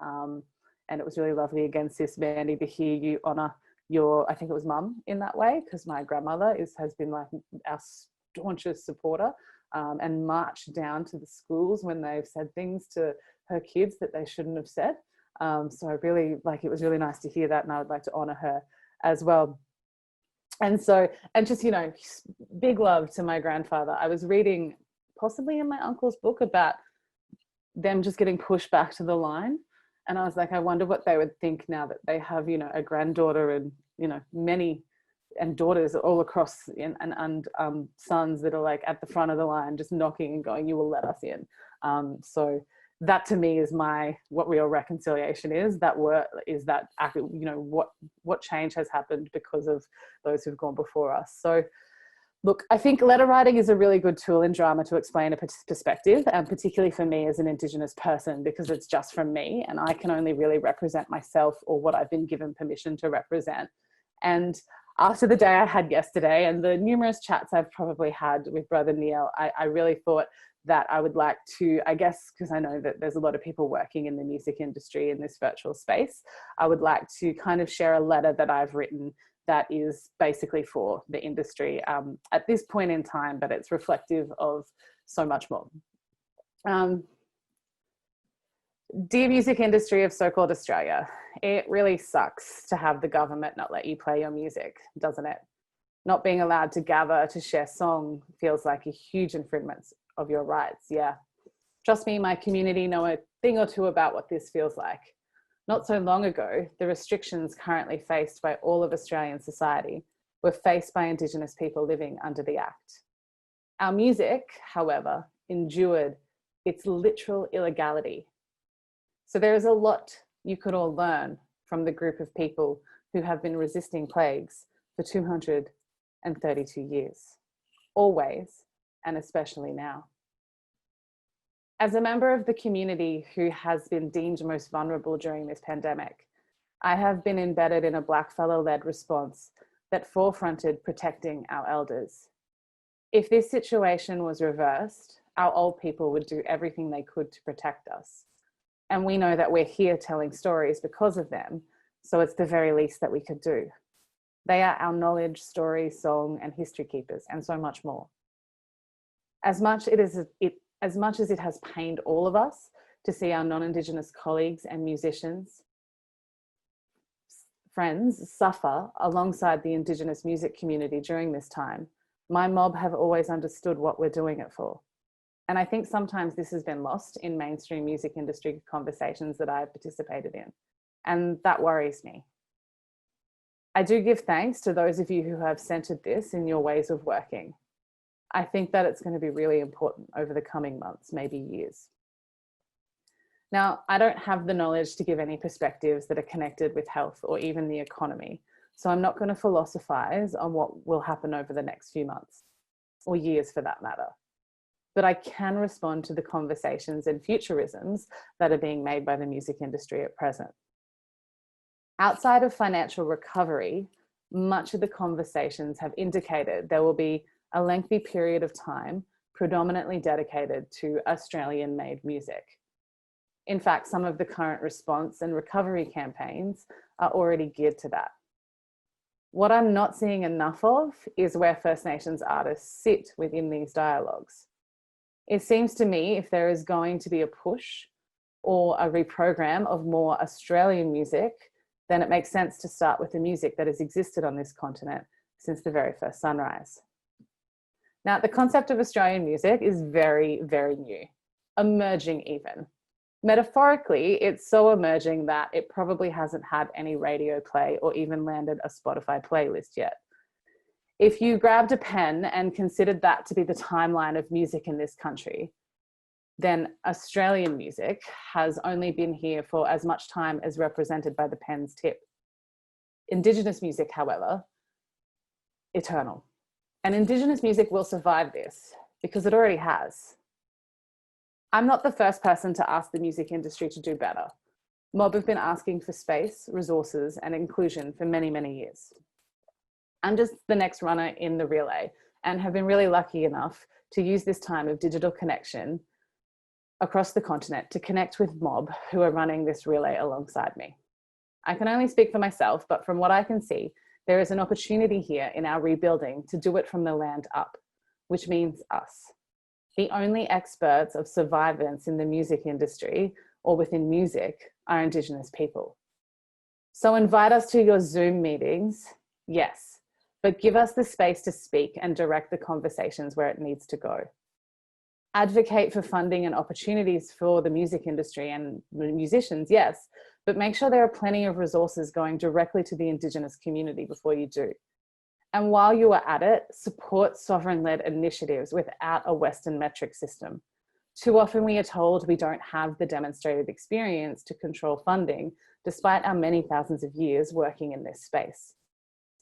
and it was really lovely again, sis Mandy, to hear you honour your, I think it was mum in that way, because my grandmother has been like our staunchest supporter, and marched down to the schools when they've said things to her kids that they shouldn't have said. So I really, like, it was really nice to hear that, and I would like to honour her as well. And so, and just, you know, big love to my grandfather. I was reading possibly in my uncle's book about them just getting pushed back to the line. And I was like, I wonder what they would think now that they have, you know, a granddaughter and, you know, many and daughters all across, and sons that are like at the front of the line, just knocking and going, you will let us in. So that to me is what real reconciliation is. That word is that, you know, what change has happened because of those who've gone before us. So look, I think letter writing is a really good tool in drama to explain a perspective, and particularly for me as an Indigenous person, because it's just from me and I can only really represent myself or what I've been given permission to represent. And after the day I had yesterday and the numerous chats I've probably had with Brother Neil, I really thought that I would like to, I guess, because I know that there's a lot of people working in the music industry in this virtual space, I would like to kind of share a letter that I've written that is basically for the industry at this point in time, but it's reflective of so much more. Dear music industry of so-called Australia, it really sucks to have the government not let you play your music, doesn't it? Not being allowed to gather to share song feels like a huge infringement of your rights, yeah. Trust me, my community know a thing or two about what this feels like. Not so long ago, the restrictions currently faced by all of Australian society were faced by Indigenous people living under the Act. Our music, however, endured its literal illegality. So there is a lot you could all learn from the group of people who have been resisting plagues for 232 years, always and especially now. As a member of the community who has been deemed most vulnerable during this pandemic, I have been embedded in a blackfellow-led response that forefronted protecting our elders. If this situation was reversed, our old people would do everything they could to protect us. And we know that we're here telling stories because of them, so it's the very least that we could do. They are our knowledge, story, song, and history keepers, and so much more. As much as it has pained all of us to see our non-Indigenous colleagues and musicians, friends suffer alongside the Indigenous music community during this time, my mob have always understood what we're doing it for. And I think sometimes this has been lost in mainstream music industry conversations that I've participated in, and that worries me. I do give thanks to those of you who have centered this in your ways of working. I think that it's going to be really important over the coming months, maybe years. Now, I don't have the knowledge to give any perspectives that are connected with health or even the economy, so I'm not going to philosophize on what will happen over the next few months, or years for that matter. But I can respond to the conversations and futurisms that are being made by the music industry at present. Outside of financial recovery, much of the conversations have indicated there will be a lengthy period of time predominantly dedicated to Australian-made music. In fact, some of the current response and recovery campaigns are already geared to that. What I'm not seeing enough of is where First Nations artists sit within these dialogues. It seems to me if there is going to be a push or a reprogram of more Australian music, then it makes sense to start with the music that has existed on this continent since the very first sunrise. Now, the concept of Australian music is very, very new, emerging even. Metaphorically, it's so emerging that it probably hasn't had any radio play or even landed a Spotify playlist yet. If you grabbed a pen and considered that to be the timeline of music in this country, then Australian music has only been here for as much time as represented by the pen's tip. Indigenous music, however, eternal. And Indigenous music will survive this because it already has. I'm not the first person to ask the music industry to do better. Mob have been asking for space, resources, and inclusion for many, many years. I'm just the next runner in the relay and have been really lucky enough to use this time of digital connection across the continent to connect with Mob who are running this relay alongside me. I can only speak for myself, but from what I can see, there is an opportunity here in our rebuilding to do it from the land up, which means us. The only experts of survivance in the music industry or within music are Indigenous people. So invite us to your Zoom meetings, yes, but give us the space to speak and direct the conversations where it needs to go. Advocate for funding and opportunities for the music industry and musicians, yes, but make sure there are plenty of resources going directly to the Indigenous community before you do. And while you are at it, support sovereign-led initiatives without a Western metric system. Too often we are told we don't have the demonstrated experience to control funding, despite our many thousands of years working in this space.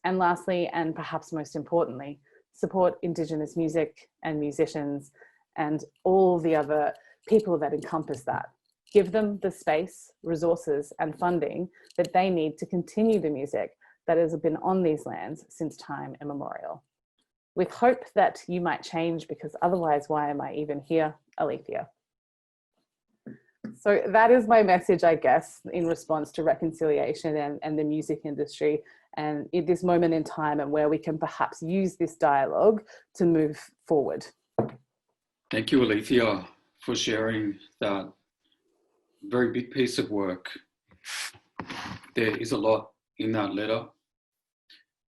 And lastly, and perhaps most importantly, support Indigenous music and musicians and all the other people that encompass that. Give them the space, resources, and funding that they need to continue the music that has been on these lands since time immemorial. With hope that you might change, because otherwise why am I even here, Alethea? So that is my message, I guess, in response to reconciliation and the music industry, and at this moment in time and where we can perhaps use this dialogue to move forward. Thank you, Alethea, for sharing that very big piece of work. There is a lot in that letter.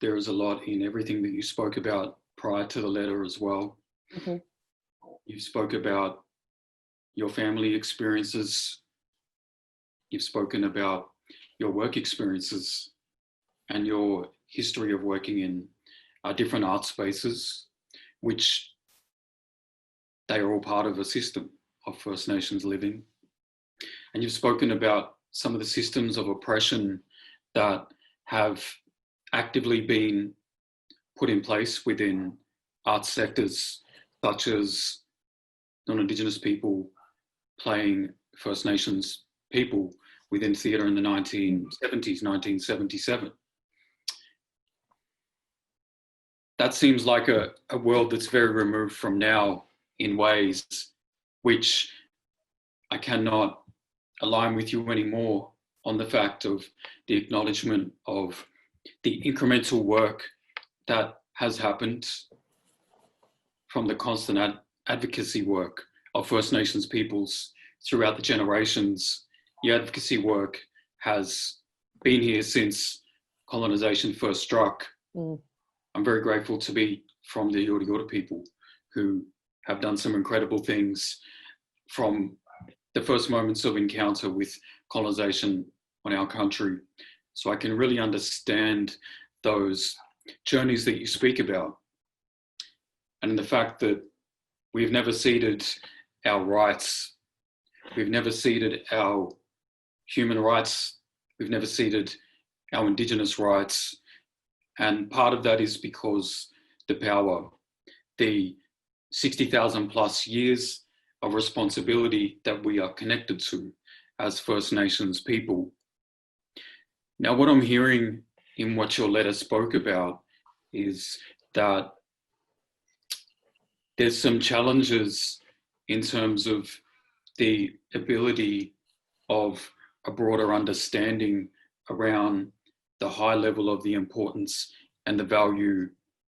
There is a lot in everything that you spoke about prior to the letter as well. Mm-hmm. You spoke about your family experiences. You've spoken about your work experiences and your history of working in different art spaces, which they are all part of a system of First Nations living. And you've spoken about some of the systems of oppression that have actively been put in place within art sectors, such as non-Indigenous people playing First Nations people within theatre in the 1970s, 1977. That seems like a world that's very removed from now in ways which I cannot align with you anymore on the fact of the acknowledgement of the incremental work that has happened from the constant advocacy work of First Nations peoples throughout the generations. Your advocacy work has been here since colonisation first struck. Mm. I'm very grateful to be from the Yorta Yorta people who have done some incredible things from the first moments of encounter with colonisation on our country. So I can really understand those journeys that you speak about. And the fact that we've never ceded our rights, we've never ceded our human rights, we've never ceded our Indigenous rights. And part of that is because the power, the 60,000 plus years of responsibility that we are connected to as First Nations people. Now, what I'm hearing in what your letter spoke about is that there's some challenges in terms of the ability of a broader understanding around the high level of the importance and the value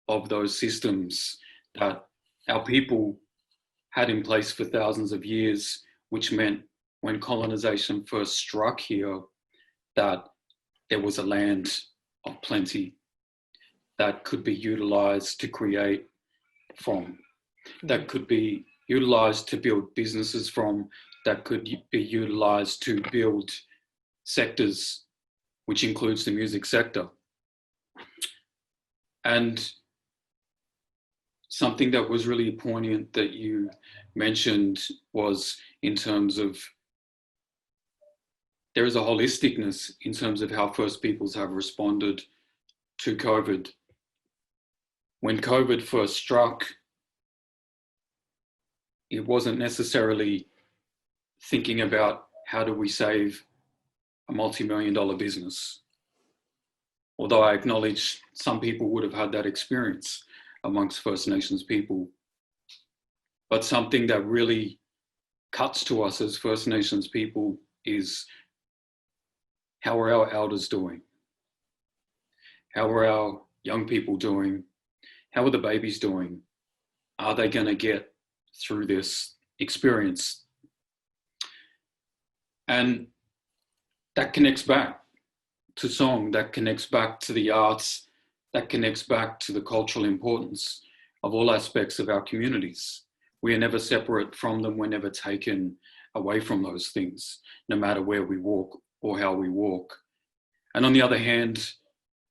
of those systems that our people had in place for thousands of years, which meant when colonization first struck here, that there was a land of plenty that could be utilized to create from, that could be utilized to build businesses from, that could be utilized to build sectors, which includes the music sector. And something that was really poignant that you mentioned was in terms of there is a holisticness in terms of how First Peoples have responded to COVID. When COVID first struck, it wasn't necessarily thinking about how do we save a multi-million-dollar business. Although I acknowledge some people would have had that experience amongst First Nations people. But something that really cuts to us as First Nations people is how are our elders doing? How are our young people doing? How are the babies doing? Are they going to get through this experience? And that connects back to song, that connects back to the arts, that connects back to the cultural importance of all aspects of our communities. We are never separate from them. We're never taken away from those things, no matter where we walk or how we walk. And on the other hand,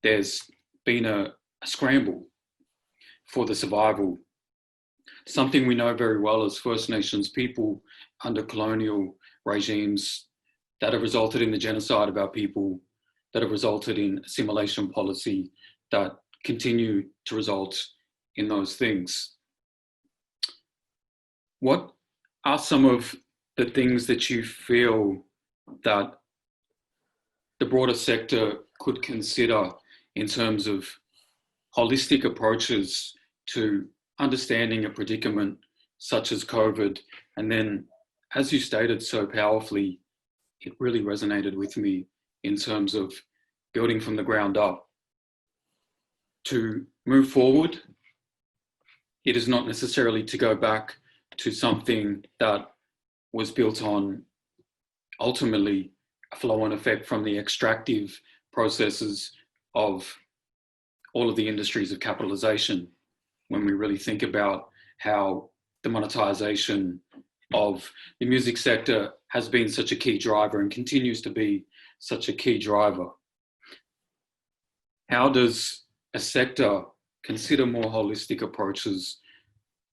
there's been a scramble for the survival. Something we know very well as First Nations people under colonial regimes that have resulted in the genocide of our people, that have resulted in assimilation policy, that continue to result in those things. What are some of the things that you feel that the broader sector could consider in terms of holistic approaches to understanding a predicament such as COVID? And then, as you stated so powerfully, it really resonated with me in terms of building from the ground up. To move forward, it is not necessarily to go back to something that was built on ultimately a flow-on effect from the extractive processes of all of the industries of capitalization. When we really think about how the monetization of the music sector has been such a key driver and continues to be such a key driver. How does a sector consider more holistic approaches,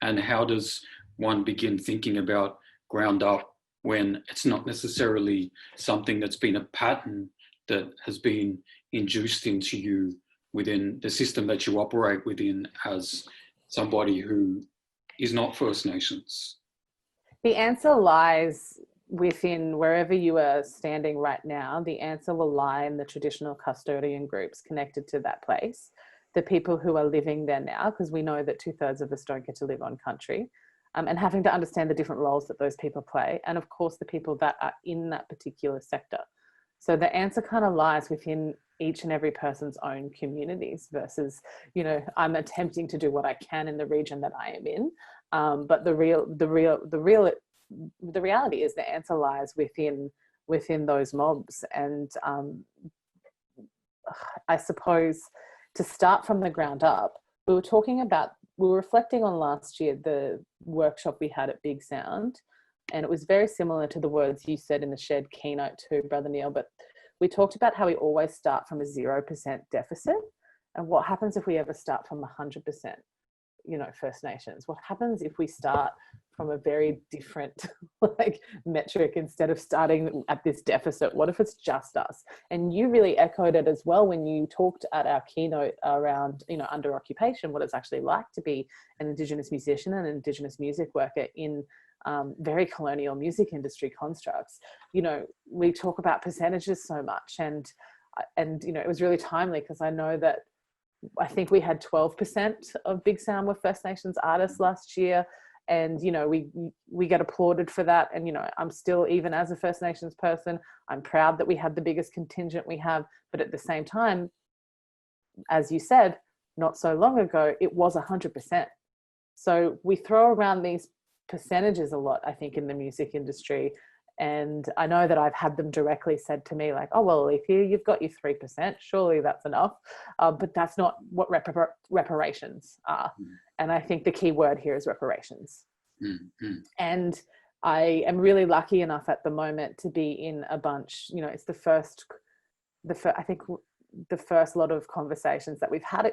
and how does one begin thinking about ground up when it's not necessarily something that's been a pattern that has been induced into you within the system that you operate within as somebody who is not First Nations? The answer lies within wherever you are standing right now. The answer will lie in the traditional custodian groups connected to that place, the people who are living there now, because we know that 2/3 of us don't get to live on country, and having to understand the different roles that those people play, and of course the people that are in that particular sector. So the answer kind of lies within each and every person's own communities versus, you know, I'm attempting to do what I can in the region that I am in. But the reality is the answer lies within those mobs. And I suppose to start from the ground up, we were reflecting on last year, the workshop we had at Big Sound, and it was very similar to the words you said in the shared keynote too, Brother Neil, but we talked about how we always start from a 0% deficit, and what happens if we ever start from 100%, you know, First Nations? What happens if we start from a very different metric instead of starting at this deficit? What if it's just us? And you really echoed it as well when you talked at our keynote around, you know, under occupation, what it's actually like to be an Indigenous musician and an Indigenous music worker in very colonial music industry constructs. You know, we talk about percentages so much, and And, you know, it was really timely because I know that I think we had 12% of Big Sound were First Nations artists last year. And, you know, we get applauded for that. And, you know, I'm still, even as a First Nations person, I'm proud that we had the biggest contingent we have. But at the same time, as you said, not so long ago, it was 100%. So we throw around these percentages a lot, I think, in the music industry. And I know that I've had them directly said to me, like, oh, well, Alethea, you've got your 3%. Surely that's enough. But that's not what reparations are. And I think the key word here is reparations. And I am really lucky enough at the moment to be in a bunch, you know, it's the first lot of conversations that we've had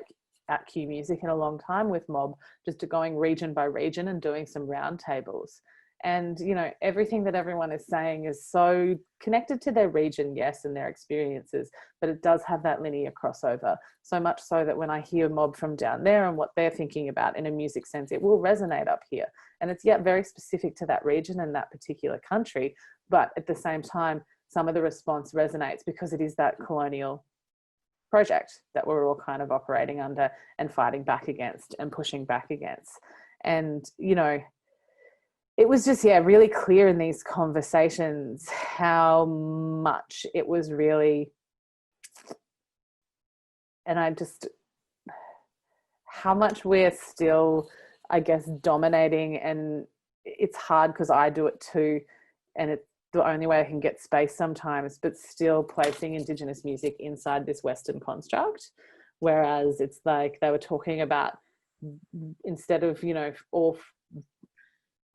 at Q Music in a long time with Mob, just going region by region and doing some roundtables. And, you know, everything that everyone is saying is so connected to their region, yes, and their experiences, but it does have that linear crossover. So much so that when I hear Mob from down there and what they're thinking about in a music sense, it will resonate up here. And it's yet very specific to that region and that particular country. But at the same time, some of the response resonates because it is that colonial project that we're all kind of operating under and fighting back against and pushing back against. And, you know, it was just, yeah, really clear in these conversations how much it was really, and how much we're still, I guess, dominating. And it's hard because I do it too. And it's the only way I can get space sometimes, but still placing Indigenous music inside this Western construct. Whereas it's like they were talking about, instead of, you know, all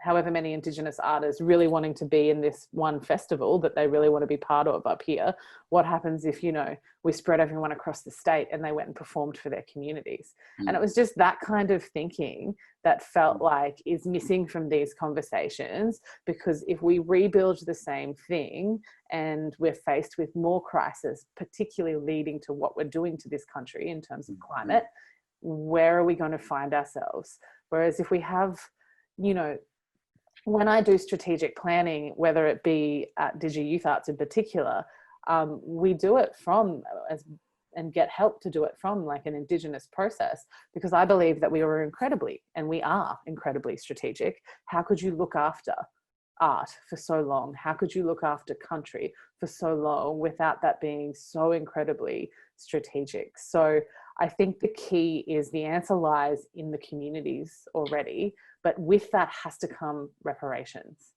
however many Indigenous artists really wanting to be in this one festival that they really want to be part of up here, what happens if, you know, we spread everyone across the state and they went and performed for their communities? And it was just that kind of thinking that felt like is missing from these conversations, because if we rebuild the same thing and we're faced with more crisis, particularly leading to what we're doing to this country in terms of climate, where are we going to find ourselves? Whereas if we have, you know, when I do strategic planning, whether it be at Digi Youth Arts in particular, we do it and get help to do it from like an Indigenous process, because I believe that we are incredibly strategic. How could you look after art for so long? How could you look after country for so long without that being so incredibly strategic? So I think the key is the answer lies in the communities already, but with that has to come reparations.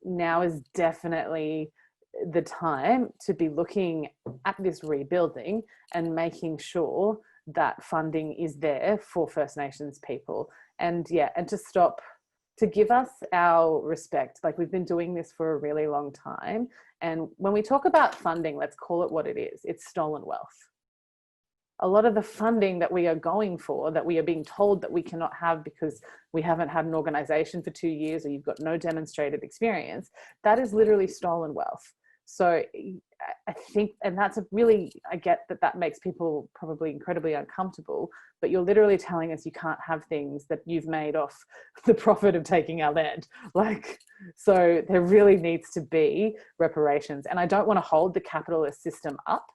Now is definitely the time to be looking at this rebuilding and making sure that funding is there for First Nations people. And yeah, and to give us our respect. Like, we've been doing this for a really long time. And when we talk about funding, let's call it what it is. It's stolen wealth. A lot of the funding that we are going for, that we are being told that we cannot have because we haven't had an organization for 2 years or you've got no demonstrated experience, that is literally stolen wealth. So I think, and that's I get that makes people probably incredibly uncomfortable, but you're literally telling us you can't have things that you've made off the profit of taking our land. Like, so there really needs to be reparations. And I don't want to hold the capitalist system up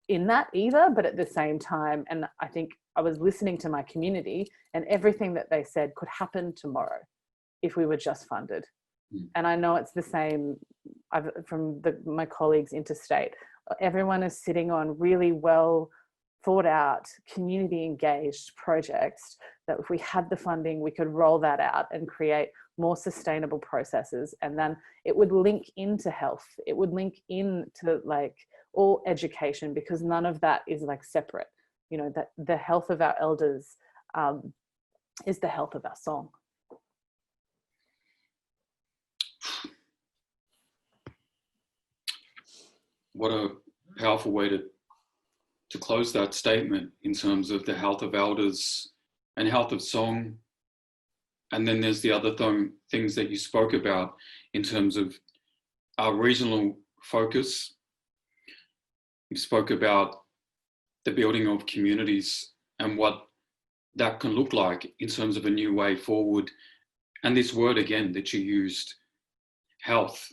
in that either, but at the same time, and I think I was listening to my community and everything that they said could happen tomorrow if we were just funded. And I know it's the same from my colleagues interstate. Everyone is sitting on really well thought out, community engaged projects that if we had the funding, we could roll that out and create more sustainable processes. And then it would link into health. It would link into like all education, because none of that is like separate. You know, that the health of our elders is the health of our song. What a powerful way to close that statement in terms of the health of elders and health of song. And then there's the other things that you spoke about in terms of our regional focus. You spoke about the building of communities and what that can look like in terms of a new way forward. And this word again that you used, health,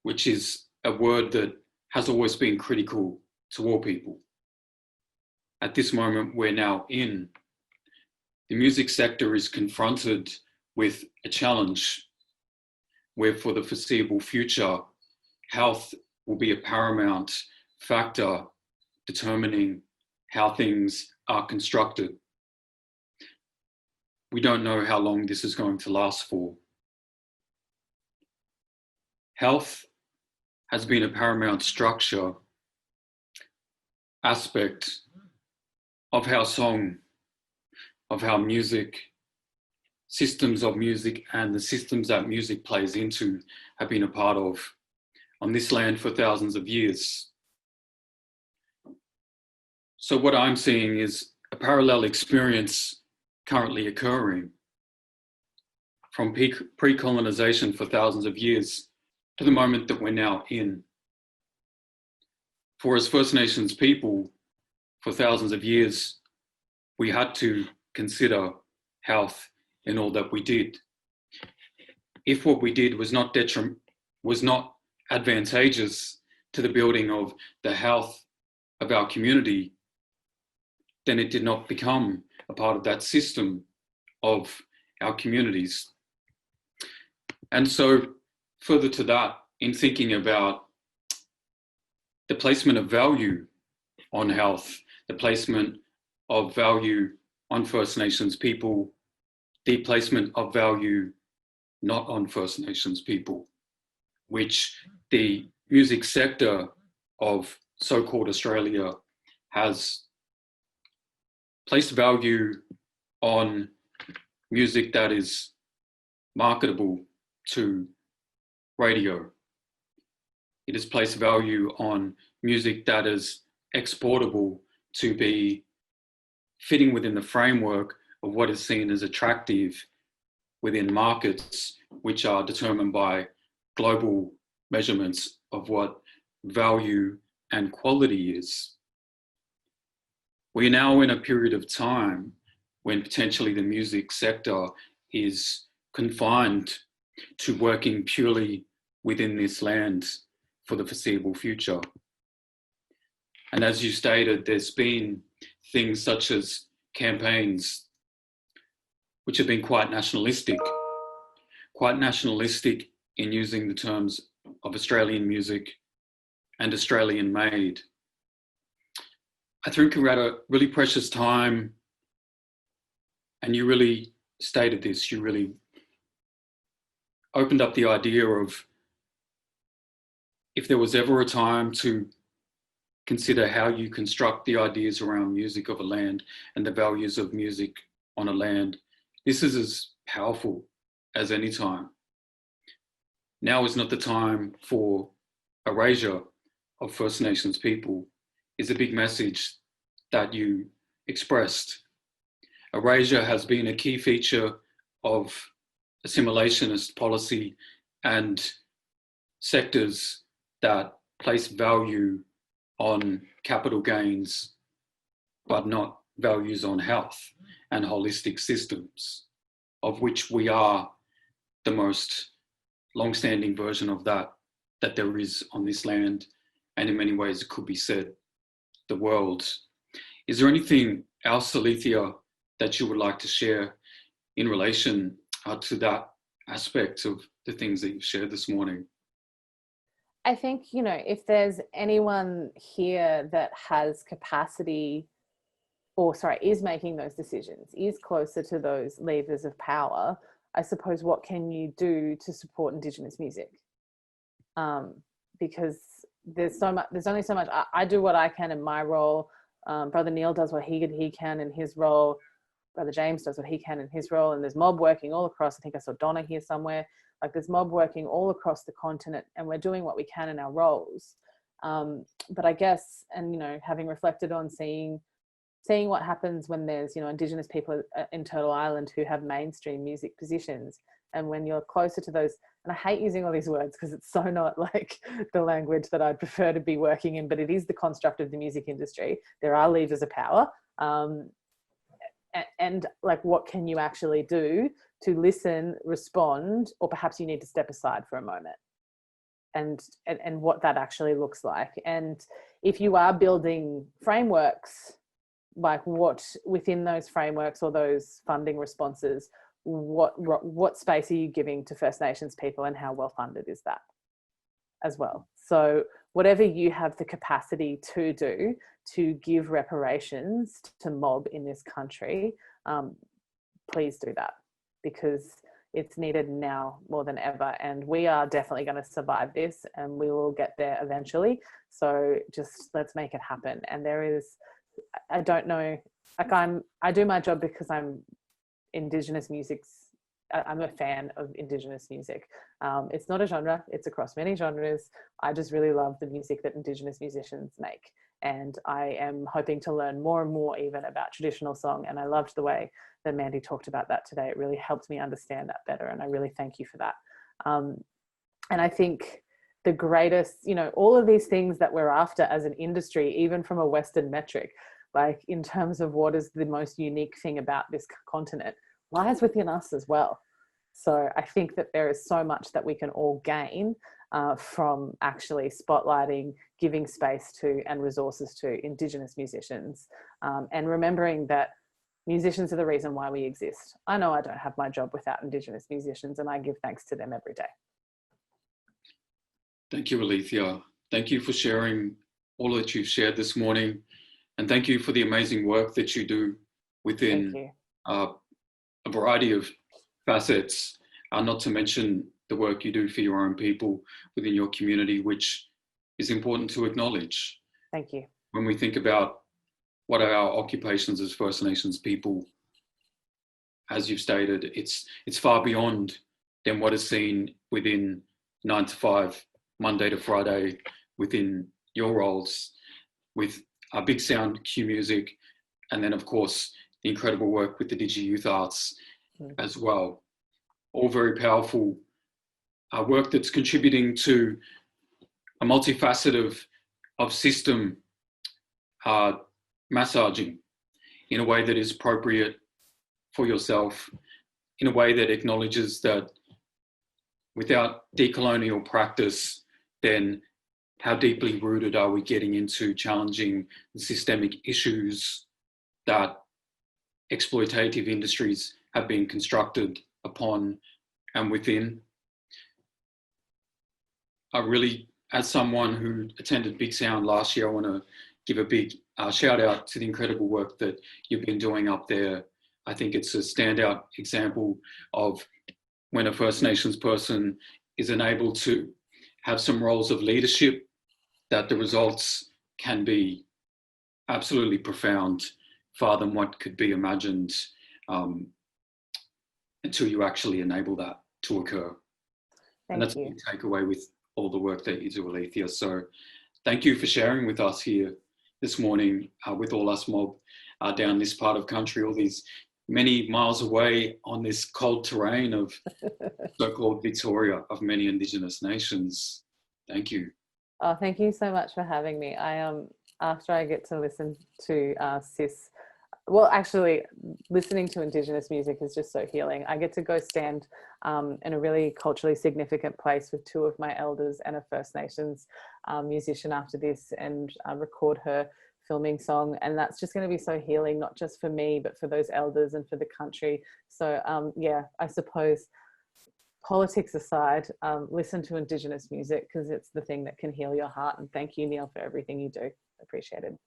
which is a word that has always been critical to all people. At this moment we're now in, the music sector is confronted with a challenge where for the foreseeable future, health will be a paramount factor determining how things are constructed. We don't know how long this is going to last for. Health has been a paramount structure aspect of how song, of how music, systems of music and the systems that music plays into have been a part of on this land for thousands of years. So what I'm seeing is a parallel experience currently occurring from pre-colonization for thousands of years to the moment that we're now in. For as First Nations people, for thousands of years, we had to consider health in all that we did. If what we did was not advantageous to the building of the health of our community, then it did not become a part of that system of our communities. And so further to that, in thinking about the placement of value on health, the placement of value on First Nations people, the placement of value not on First Nations people, which the music sector of so-called Australia has placed value on music that is marketable to radio. It has placed value on music that is exportable to be fitting within the framework of what is seen as attractive within markets which are determined by global measurements of what value and quality is. We are now in a period of time when potentially the music sector is confined to working purely within this land for the foreseeable future. And as you stated, there's been things such as campaigns which have been quite nationalistic in using the terms of Australian music and Australian made. I think we're at a really precious time, and you really stated this, you really opened up the idea of if there was ever a time to consider how you construct the ideas around music of a land and the values of music on a land, this is as powerful as any time. Now is not the time for erasure of First Nations people, is a big message that you expressed. Erasure has been a key feature of assimilationist policy and sectors that place value on capital gains, but not values on health and holistic systems, of which we are the most long-standing version of that there is on this land, and in many ways it could be said, the world. Is there anything else, Alethea, that you would like to share in relation to that aspect of the things that you've shared this morning? I think, you know, if there's anyone here that has capacity or, sorry, is making those decisions, is closer to those levers of power, I suppose what can you do to support Indigenous music? Because there's only so much. I do what I can in my role. Brother Neil does what he can in his role. Brother James does what he can in his role. And there's mob working all across. I think I saw Donna here somewhere. Like there's mob working all across the continent, and we're doing what we can in our roles. But I guess, and, you know, having reflected on seeing what happens when there's, you know, Indigenous people in Turtle Island who have mainstream music positions, and when you're closer to those, and I hate using all these words because it's so not like the language that I'd prefer to be working in, but it is the construct of the music industry. There are levers of power. And like, what can you actually do to listen, respond, or perhaps you need to step aside for a moment? what that actually looks like. And if you are building frameworks, like what within those frameworks or those funding responses, what space are you giving to First Nations people, and how well funded is that as well? So whatever you have the capacity to do to give reparations to mob in this country, please do that, because it's needed now more than ever. And we are definitely going to survive this, and we will get there eventually. So just let's make it happen. And there is, I don't know, like I do my job because I'm Indigenous I'm a fan of Indigenous music. It's not a genre, it's across many genres. I just really love the music that Indigenous musicians make. And I am hoping to learn more and more even about traditional song. And I loved the way that Mandy talked about that today. It really helped me understand that better. And I really thank you for that. And I think the greatest, you know, all of these things that we're after as an industry, even from a Western metric, like in terms of what is the most unique thing about this continent, lies within us as well. So I think that there is so much that we can all gain from actually spotlighting, giving space to and resources to Indigenous musicians, and remembering that musicians are the reason why we exist. I know I don't have my job without Indigenous musicians, and I give thanks to them every day. Thank you, Alethea. Thank you for sharing all that you've shared this morning. And thank you for the amazing work that you do within a variety of facets, not to mention the work you do for your own people within your community, which is important to acknowledge. Thank you. When we think about what are our occupations as First Nations people, as you've stated, it's far beyond than what is seen within 9 to 5, Monday to Friday, within your roles with Big Sound, Q Music, and then of course the incredible work with the Digi Youth Arts as well. All very powerful work that's contributing to a multifaceted of system massaging in a way that is appropriate for yourself, in a way that acknowledges that without decolonial practice, then how deeply rooted are we getting into challenging the systemic issues that exploitative industries have been constructed upon and within? I really, as someone who attended Big Sound last year, I want to give a big shout out to the incredible work that you've been doing up there. I think it's a standout example of when a First Nations person is enabled to have some roles of leadership, that the results can be absolutely profound, far than what could be imagined, until you actually enable that to occur. And that's a big takeaway with all the work that you do, Alethea. So thank you for sharing with us here this morning, with all us mob down this part of country, all these many miles away on this cold terrain of so-called Victoria, of many Indigenous nations. Thank you. Oh, thank you so much for having me. After I get to listen to Sis, well, actually, listening to Indigenous music is just so healing. I get to go stand in a really culturally significant place with two of my elders and a First Nations musician after this, and record her filming song. And that's just going to be so healing, not just for me, but for those elders and for the country. So yeah, I suppose politics aside, listen to Indigenous music, because it's the thing that can heal your heart. And thank you, Neil, for everything you do. Appreciate it.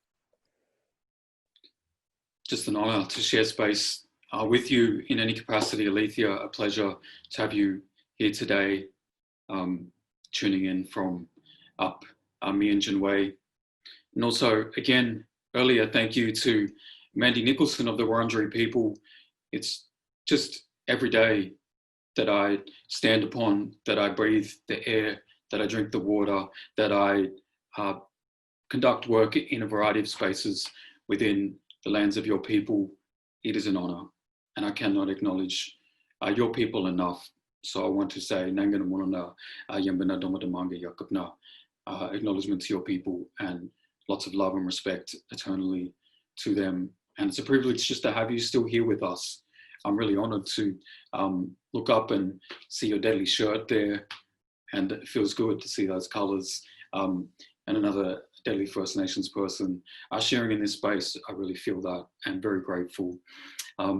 Just an honour to share space with you in any capacity, Alethea. A pleasure to have you here today, tuning in from up Meanjin Way. And also, again, earlier, thank you to Mandy Nicholson of the Wurundjeri people. It's just every day that I stand upon, that I breathe the air, that I drink the water, that I conduct work in a variety of spaces within the lands of your people. It is an honour, and I cannot acknowledge your people enough. So I want to say, acknowledgement to your people, and lots of love and respect eternally to them. And it's a privilege just to have you still here with us. I'm really honoured to look up and see your deadly shirt there. and it feels good to see those colours, and another Deadly First Nations person sharing in this space. I really feel that, and very grateful. I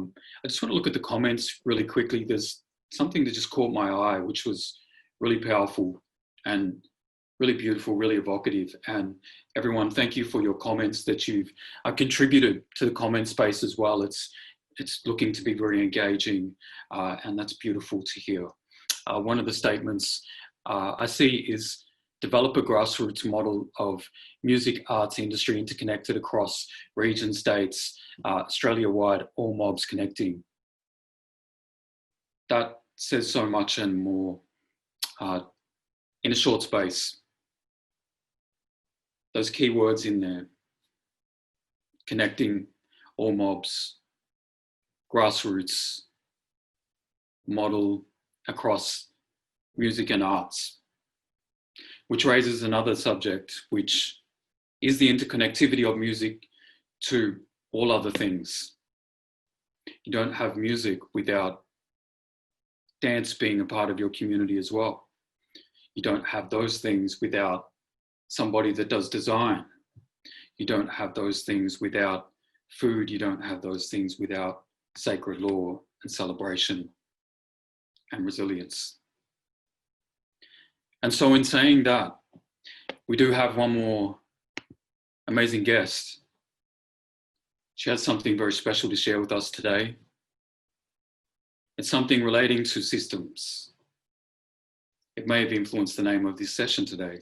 just want to look at the comments really quickly. There's something that just caught my eye, which was really powerful and really beautiful, really evocative. And everyone, thank you for your comments that you've contributed to the comment space as well. It's looking to be very engaging, and that's beautiful to hear. One of the statements I see is develop a grassroots model of music arts industry interconnected across regions, states, Australia-wide, all mobs connecting. That says so much and more in a short space. Those key words in there: connecting all mobs, grassroots model across music and arts, which raises another subject, which is the interconnectivity of music to all other things. You don't have music without dance being a part of your community as well. You don't have those things without somebody that does design. You don't have those things without food. You don't have those things without sacred law and celebration and resilience. And so in saying that, we do have one more amazing guest. She has something very special to share with us today. It's something relating to systems. It may have influenced the name of this session today.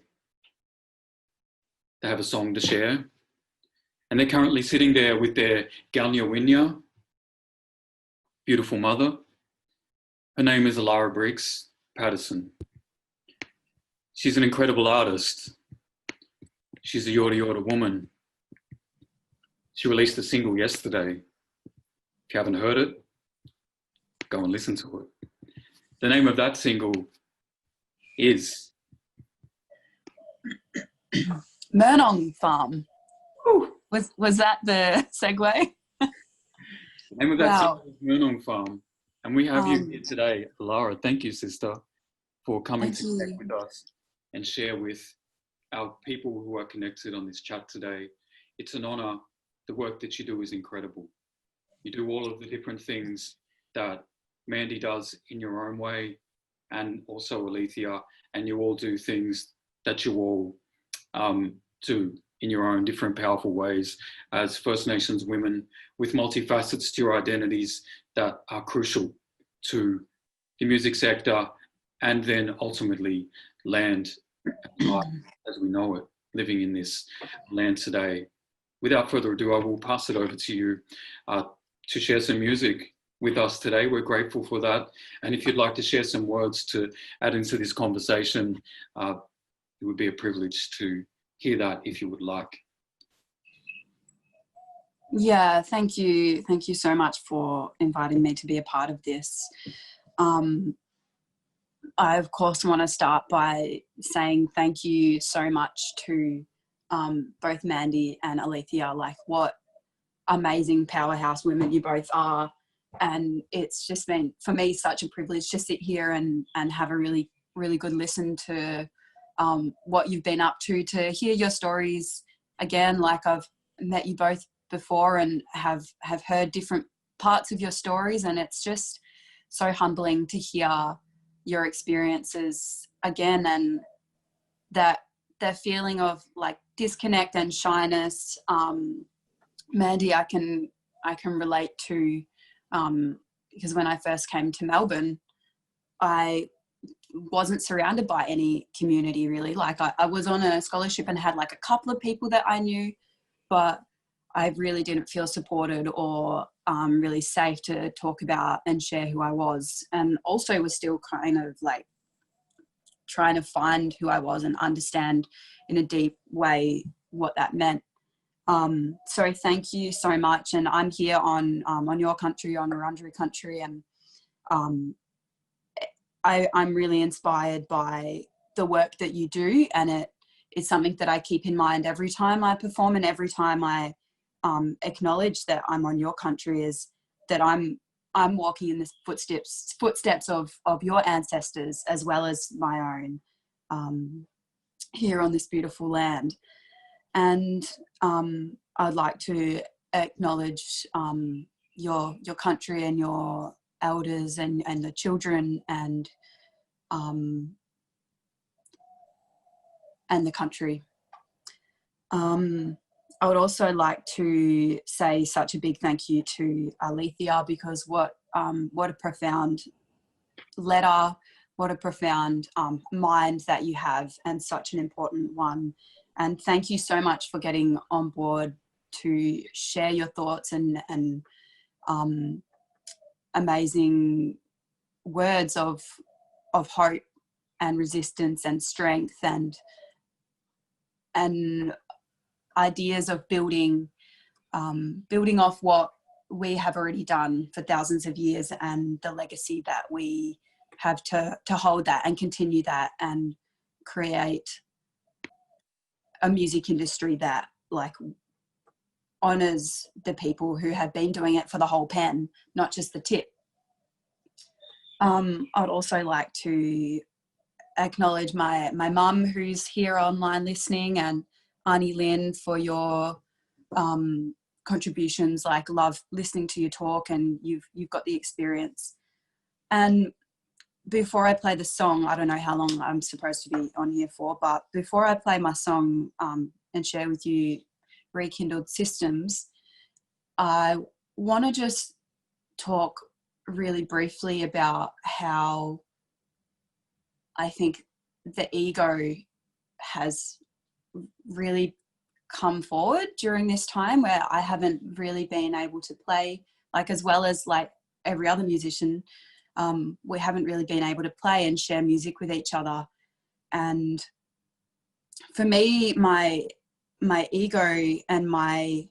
They have a song to share, and they're currently sitting there with their Galnia Winya, beautiful mother. Her name is Allara Briggs Patterson. She's an incredible artist. She's a Yorta Yorta woman. She released a single yesterday. If you haven't heard it, go and listen to it. The name of that single is Murnong Farm. Ooh, was that the segue? The name of that single is Murnong Farm. And we have you here today, Allara. Thank you, sister, for coming to connect with us and share with our people who are connected on this chat today. It's an honor. The work that you do is incredible. You do all of the different things that Mandy does in your own way, and also Alethea, and you all do things that you all do in your own different powerful ways as First Nations women with multifacets to your identities that are crucial to the music sector, and then ultimately land as we know it, living in this land today. Without further ado, I will pass it over to you to share some music with us today. We're grateful for that. And if you'd like to share some words to add into this conversation, it would be a privilege to hear that if you would like. Yeah, thank you. Thank you so much for inviting me to be a part of this. I, of course, want to start by saying thank you so much to both Mandy and Alethea. Like, what amazing powerhouse women you both are. And it's just been, for me, such a privilege to sit here and have a really, really good listen to what you've been up to hear your stories again. Like, I've met you both before and have heard different parts of your stories, and it's just so humbling to hear your experiences again, and that feeling of like disconnect and shyness. Mandy, I can relate to, because when I first came to Melbourne, I wasn't surrounded by any community really. Like, I was on a scholarship and had like a couple of people that I knew, but I really didn't feel supported or really safe to talk about and share who I was, and also was still kind of like trying to find who I was and understand in a deep way what that meant. So thank you so much. And I'm here on your country, on Wurundjeri country, and I'm really inspired by the work that you do, and it is something that I keep in mind every time I perform and every time I acknowledge that I'm on your country, is that I'm walking in the footsteps of your ancestors as well as my own. here on this beautiful land. And I'd like to acknowledge your country and your elders and the children and the country. I would also like to say such a big thank you to Alethea, because what a profound letter, what a profound mind that you have, and such an important one. And thank you so much for getting on board to share your thoughts and amazing words of hope and resistance and strength and ideas of building off what we have already done for thousands of years, and the legacy that we have to hold that and continue that and create a music industry that like honors the people who have been doing it for the whole pen, not just the tip. I'd also like to acknowledge my mum, who's here online listening, and Auntie Lynn, for your contributions. Like, love listening to you talk, and you've got the experience. And before I play the song, I don't know how long I'm supposed to be on here for, but before I play my song and share with you Rekindled Systems, I want to just talk really briefly about how I think the ego has really come forward during this time, where I haven't really been able to play, like, as well as like every other musician, we haven't really been able to play and share music with each other. And for me, my ego and my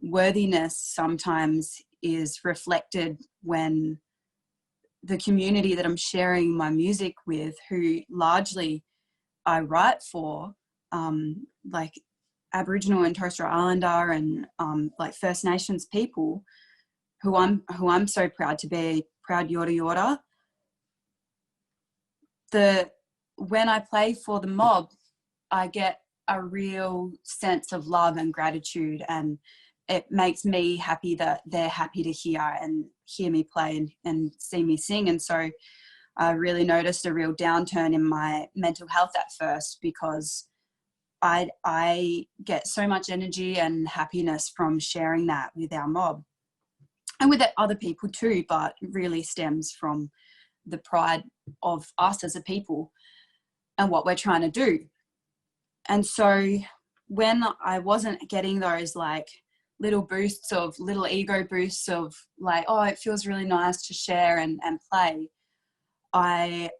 worthiness sometimes is reflected when the community that I'm sharing my music with, who largely I write for, like Aboriginal and Torres Strait Islander and like First Nations people, who I'm so proud to be, proud Yorta Yorta. When I play for the mob, I get a real sense of love and gratitude, and it makes me happy that they're happy to hear me play and see me sing. And so I really noticed a real downturn in my mental health at first, because I get so much energy and happiness from sharing that with our mob and with other people too, but it really stems from the pride of us as a people and what we're trying to do. And so when I wasn't getting those like little ego boosts of like, oh, it feels really nice to share and play, I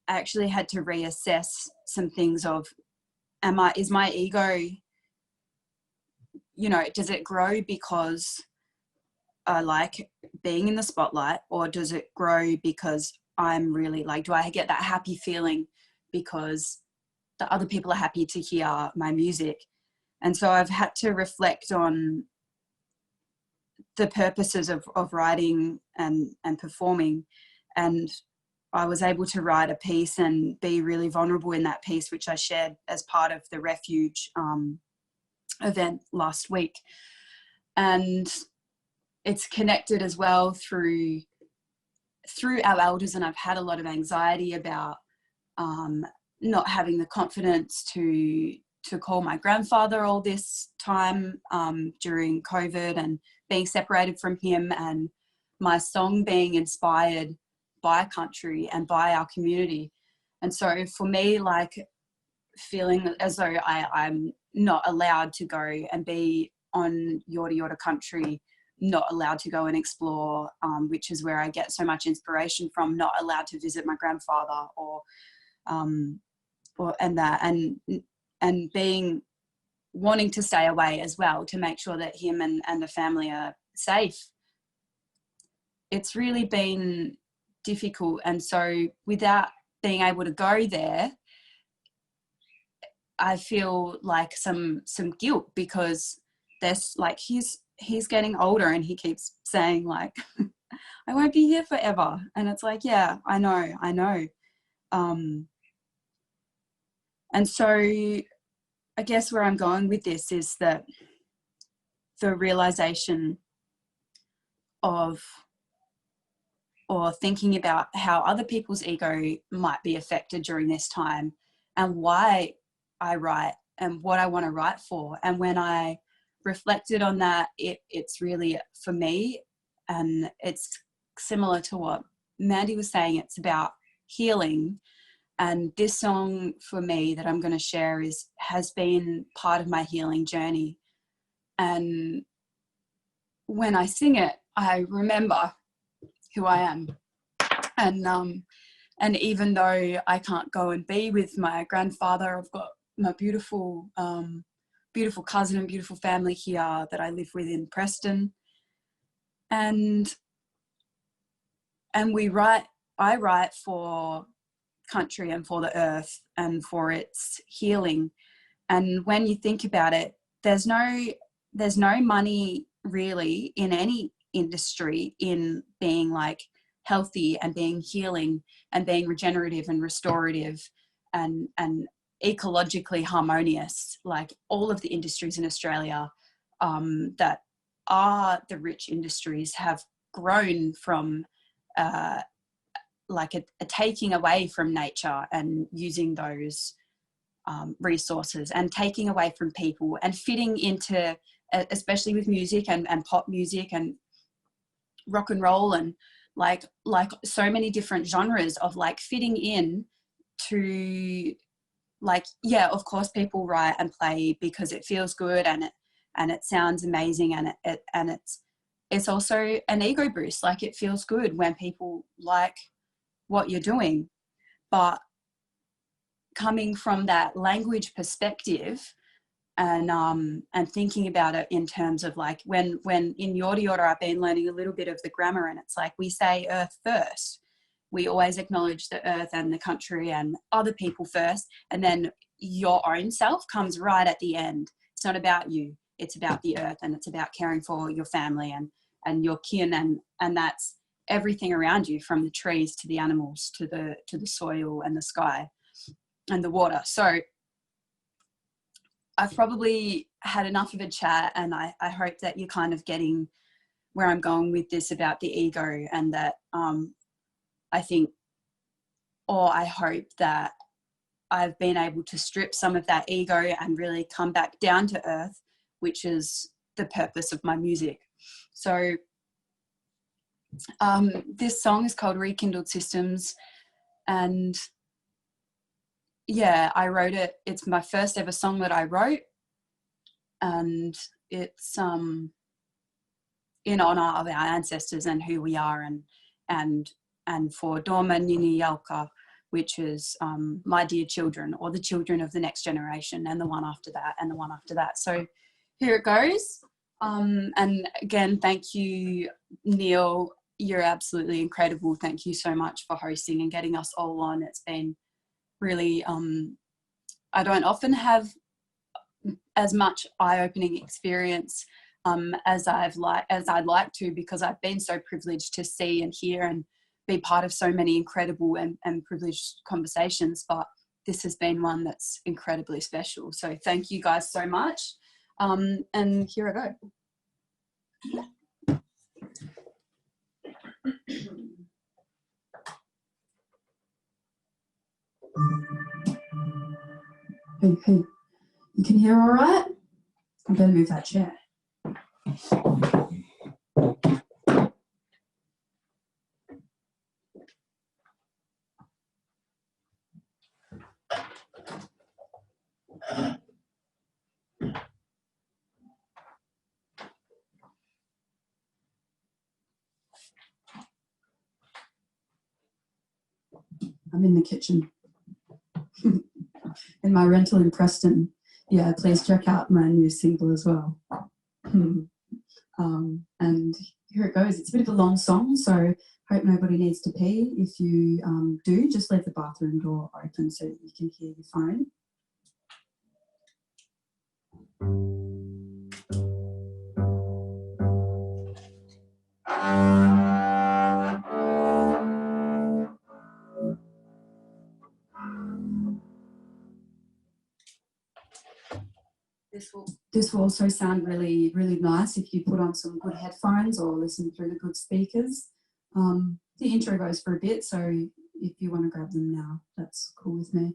actually had to reassess some things of, is my ego, does it grow because I like being in the spotlight, or does it grow because I'm really like, do I get that happy feeling because the other people are happy to hear my music? And so I've had to reflect on the purposes of writing and performing. And I was able to write a piece and be really vulnerable in that piece, which I shared as part of the Refuge event last week. And it's connected as well through our elders. And I've had a lot of anxiety about not having the confidence to call my grandfather all this time during COVID, and being separated from him, and my song being inspired by country and by our community. And so for me, like, feeling as though I'm not allowed to go and be on Yorta Yorta country, not allowed to go and explore, which is where I get so much inspiration from, not allowed to visit my grandfather and wanting to stay away as well to make sure that him and the family are safe. It's really been difficult. And so without being able to go there, I feel like some guilt, because there's like, he's getting older and he keeps saying like, I won't be here forever. And it's like, yeah, I know. And so I guess where I'm going with this is that the realization of, or thinking about how other people's ego might be affected during this time, and why I write and what I want to write for. And when I reflected on that, it's really for me, and it's similar to what Mandy was saying, it's about healing. And this song for me that I'm going to share has been part of my healing journey. And when I sing it, I remember who I am. And even though I can't go and be with my grandfather, I've got my beautiful cousin and beautiful family here that I live with in Preston. And I write for country and for the earth and for its healing. And when you think about it, there's no money really in any industry in being like healthy and being healing and being regenerative and restorative and ecologically harmonious. Like all of the industries in Australia that are the rich industries have grown from like a taking away from nature and using those resources and taking away from people and fitting into, especially with music and pop music and rock and roll and like so many different genres of like fitting in to, like, yeah, of course people write and play because it feels good and it sounds amazing and it's also an ego boost. Like it feels good when people like what you're doing. But coming from that language perspective and thinking about it in terms of like when in Yorta Yorta I've been learning a little bit of the grammar, and it's like we say earth first. We always acknowledge the earth and the country and other people first, and then your own self comes right at the end. It's not about you, it's about the earth, and it's about caring for your family and your kin, and that's everything around you, from the trees to the animals to the soil and the sky and the water. So I've probably had enough of a chat, and I hope that you're kind of getting where I'm going with this about the ego, and that I think, or I hope that I've been able to strip some of that ego and really come back down to earth, which is the purpose of my music. So this song is called Rekindled Systems, and yeah, I wrote it. It's my first ever song that I wrote, and it's in honor of our ancestors and who we are, and for Doma Nini Yalka, which is my dear children, or the children of the next generation, and the one after that, and the one after that. So here it goes. And again, thank you, Neil. You're absolutely incredible. Thank you so much for hosting and getting us all on. It's been really, I don't often have as much eye-opening experience as I'd like to, because I've been so privileged to see and hear and be part of so many incredible and privileged conversations, but this has been one that's incredibly special. So thank you guys so much. And here I go. Hey, you can hear all right? I better move that chair. I'm in the kitchen. In my rental in Preston. Yeah, please check out my new single as well. And here it goes. It's a bit of a long song, so hope nobody needs to pee. If you do, just leave the bathroom door open so that you can hear your phone. This will also sound really, really nice if you put on some good headphones or listen through the good speakers. The intro goes for a bit, so if you want to grab them now, that's cool with me.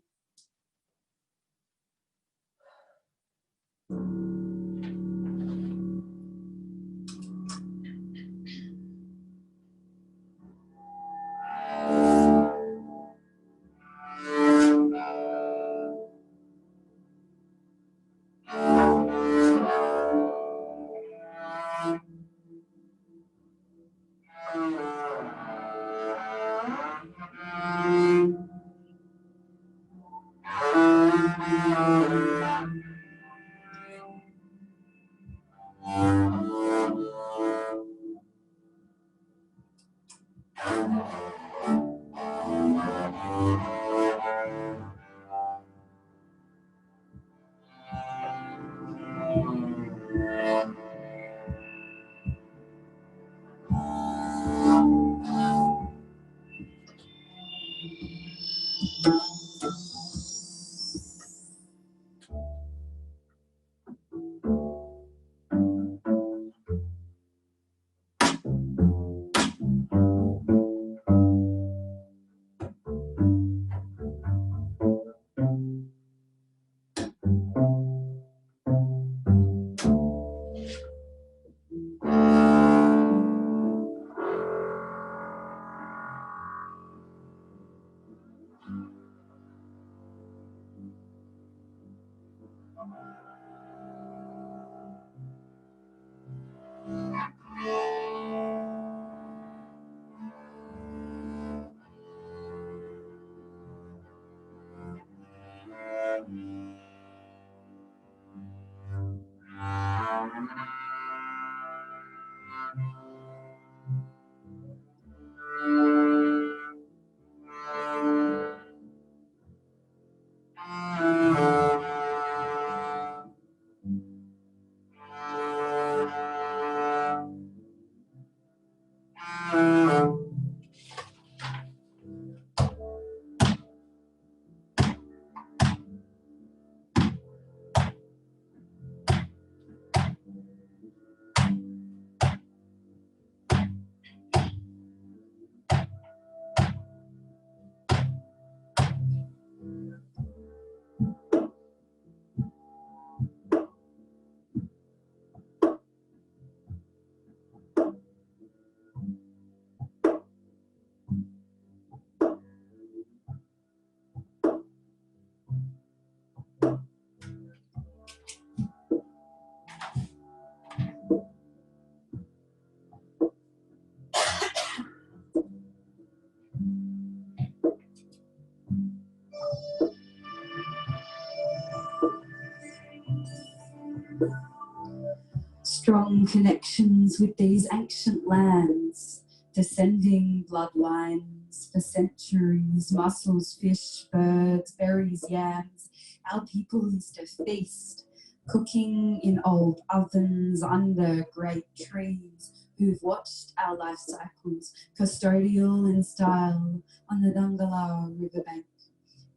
Strong connections with these ancient lands, descending bloodlines for centuries, mussels, fish, birds, berries, yams. Our people used to feast, cooking in old ovens under great trees, who've watched our life cycles, custodial in style on the Dungala riverbank,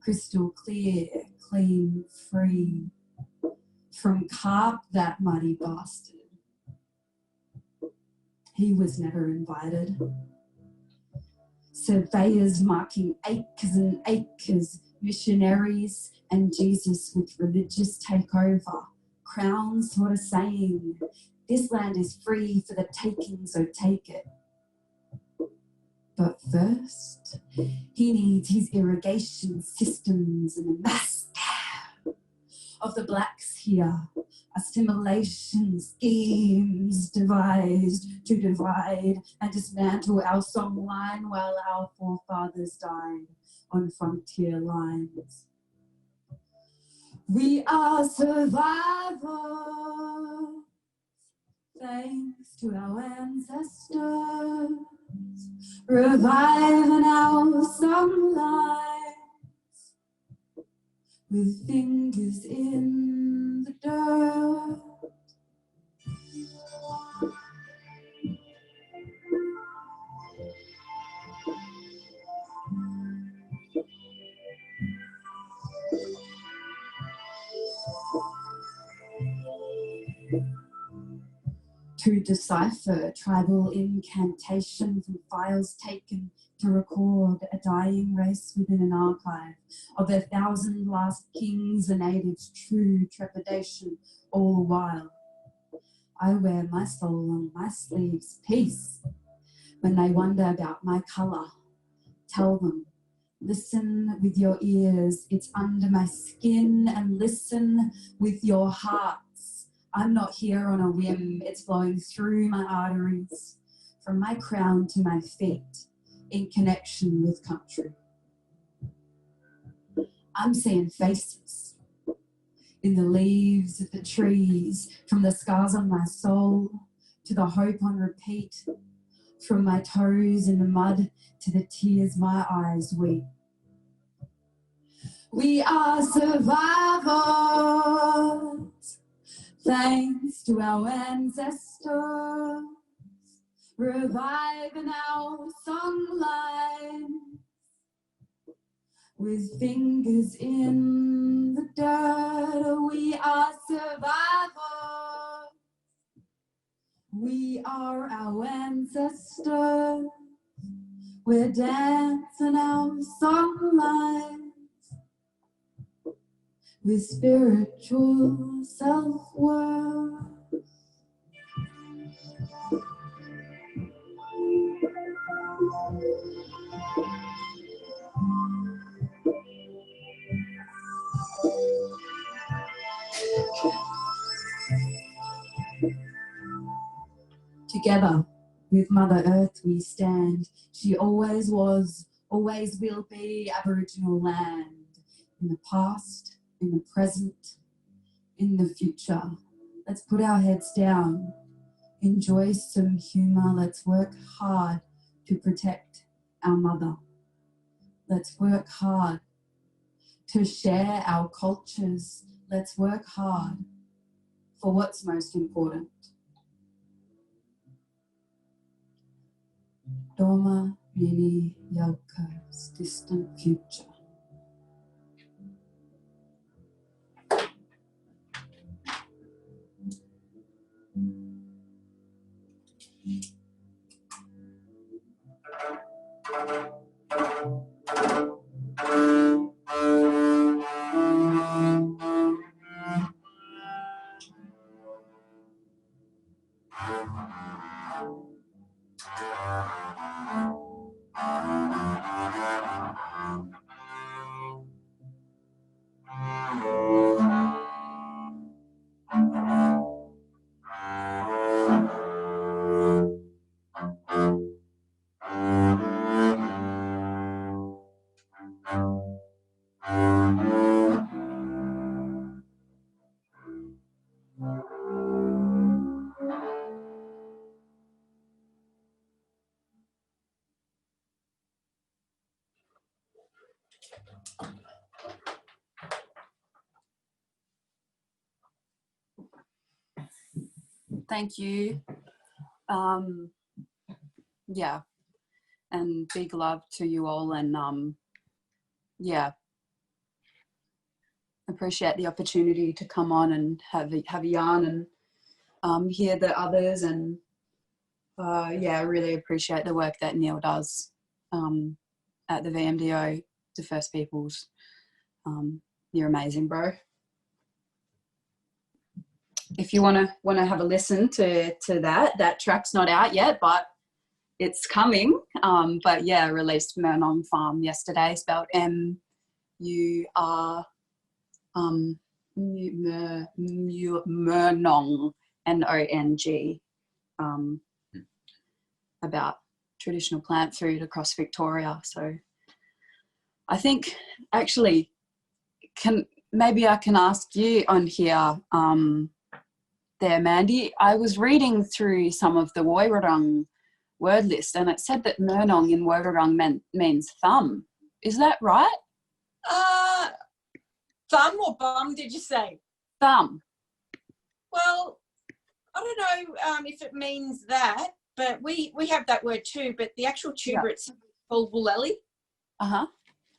crystal clear, clean, free, from carp, that muddy bastard. He was never invited. Surveyors marking acres and acres, missionaries and Jesus with religious takeover. Crowns sort of saying, this land is free for the taking, so take it. But first, he needs his irrigation systems and a mass of the blacks here. Assimilation schemes devised to divide and dismantle our songline while our forefathers died on frontier lines. We are survivors, thanks to our ancestors, reviving our songlines with fingers in the dirt. To decipher tribal incantation from files taken to record a dying race within an archive of 1,000 last kings and natives' true trepidation all the while. I wear my soul on my sleeves. Peace. When they wonder about my colour, tell them, listen with your ears, it's under my skin, and listen with your hearts. I'm not here on a whim, it's flowing through my arteries, from my crown to my feet, in connection with country. I'm seeing faces in the leaves of the trees, from the scars on my soul to the hope on repeat, from my toes in the mud to the tears my eyes weep. We are survivors, thanks to our ancestors, reviving our songlines with fingers in the dirt. We are survivors. We are our ancestors. We're dancing our songlines with spiritual self-worth. Together with Mother Earth we stand. She always was, always will be Aboriginal land. In the past, in the present, in the future. Let's put our heads down. Enjoy some humour. Let's work hard to protect our mother. Let's work hard to share our cultures. Let's work hard for what's most important. Doma Mini Yelka's distant future. Thank you. Yeah, and big love to you all, and yeah, appreciate the opportunity to come on and have a yarn and hear the others, and yeah, I really appreciate the work that Neil does at the VMDO, the First Peoples. You're amazing, bro. If you want to have a listen to that track's not out yet, but it's coming. But yeah, I released Murnong Farm yesterday, spelled M-U-R Murnong, N-O-N-G, about traditional plant food across Victoria. So I think actually maybe I can ask you on here there, Mandy. I was reading through some of the Woiwurrung word list, and it said that Murnong in Woiwurrung means thumb. Is that right? Thumb or bum, did you say? Thumb. Well, I don't know if it means that, but we have that word too, but the actual tuber itself is called Woolelli. Uh-huh.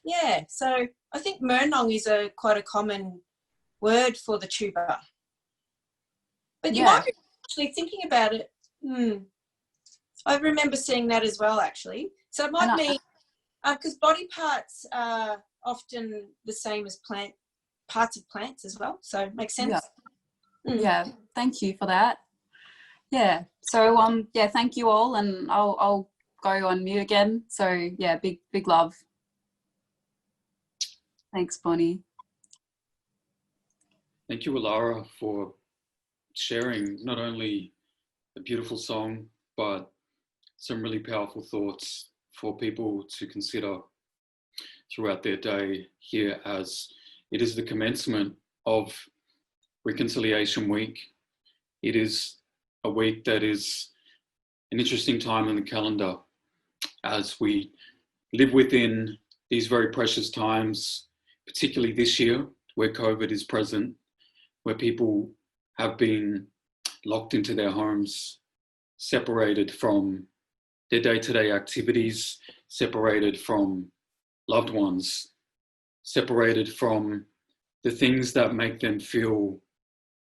Yeah, so I think Murnong is quite a common word for the tuber. But you Yeah. might be actually thinking about it. I remember seeing that as well, actually. So it might mean, because body parts are often the same as parts of plants as well. So it makes sense. Yeah, thank you for that. Yeah, so yeah, thank you all, and I'll go on mute again. So yeah, big love. Thanks, Bonnie. Thank you, Allara, for sharing not only a beautiful song, but some really powerful thoughts for people to consider throughout their day here, as it is the commencement of Reconciliation Week. It is a week that is an interesting time in the calendar as we live within these very precious times, particularly this year where COVID is present, where people have been locked into their homes, separated from their day-to-day activities, separated from loved ones, separated from the things that make them feel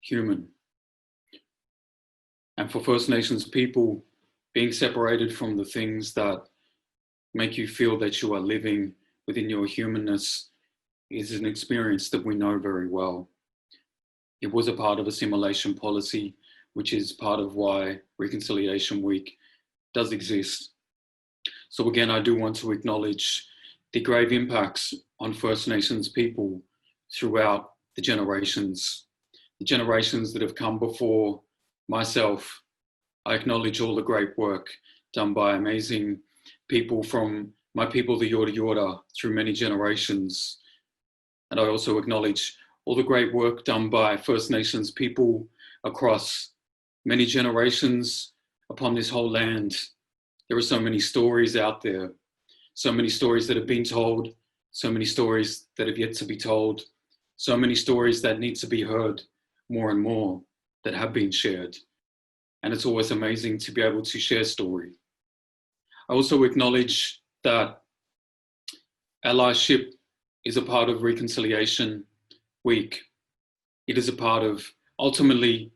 human. And for First Nations people, being separated from the things that make you feel that you are living within your humanness is an experience that we know very well. It was a part of assimilation policy, which is part of why Reconciliation Week does exist. So again, I do want to acknowledge the grave impacts on First Nations people throughout the generations that have come before myself. I acknowledge all the great work done by amazing people from my people, the Yorta Yorta, through many generations. And I also acknowledge all the great work done by First Nations people across many generations upon this whole land. There are so many stories out there, so many stories that have been told, so many stories that have yet to be told, so many stories that need to be heard more and more that have been shared. And it's always amazing to be able to share story. I also acknowledge that allyship is a part of Reconciliation Week. It is a part of ultimately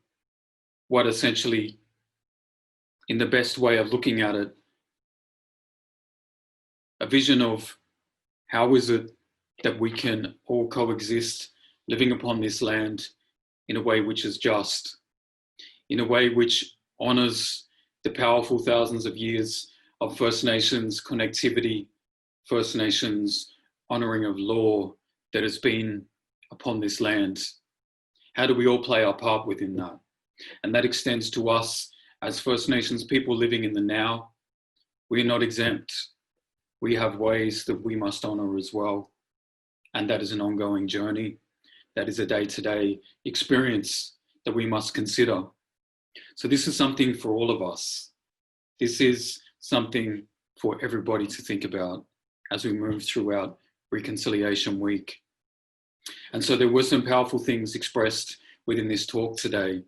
what essentially, in the best way of looking at it, a vision of how is it that we can all coexist living upon this land in a way which is just, in a way which honors the powerful thousands of years of First Nations connectivity, First Nations honoring of law that has been upon this land. How do we all play our part within that? And that extends to us as First Nations people living in the now. We are not exempt. We have ways that we must honor as well. And that is an ongoing journey. That is a day-to-day experience that we must consider. So this is something for all of us. This is something for everybody to think about as we move throughout Reconciliation Week. And so there were some powerful things expressed within this talk today.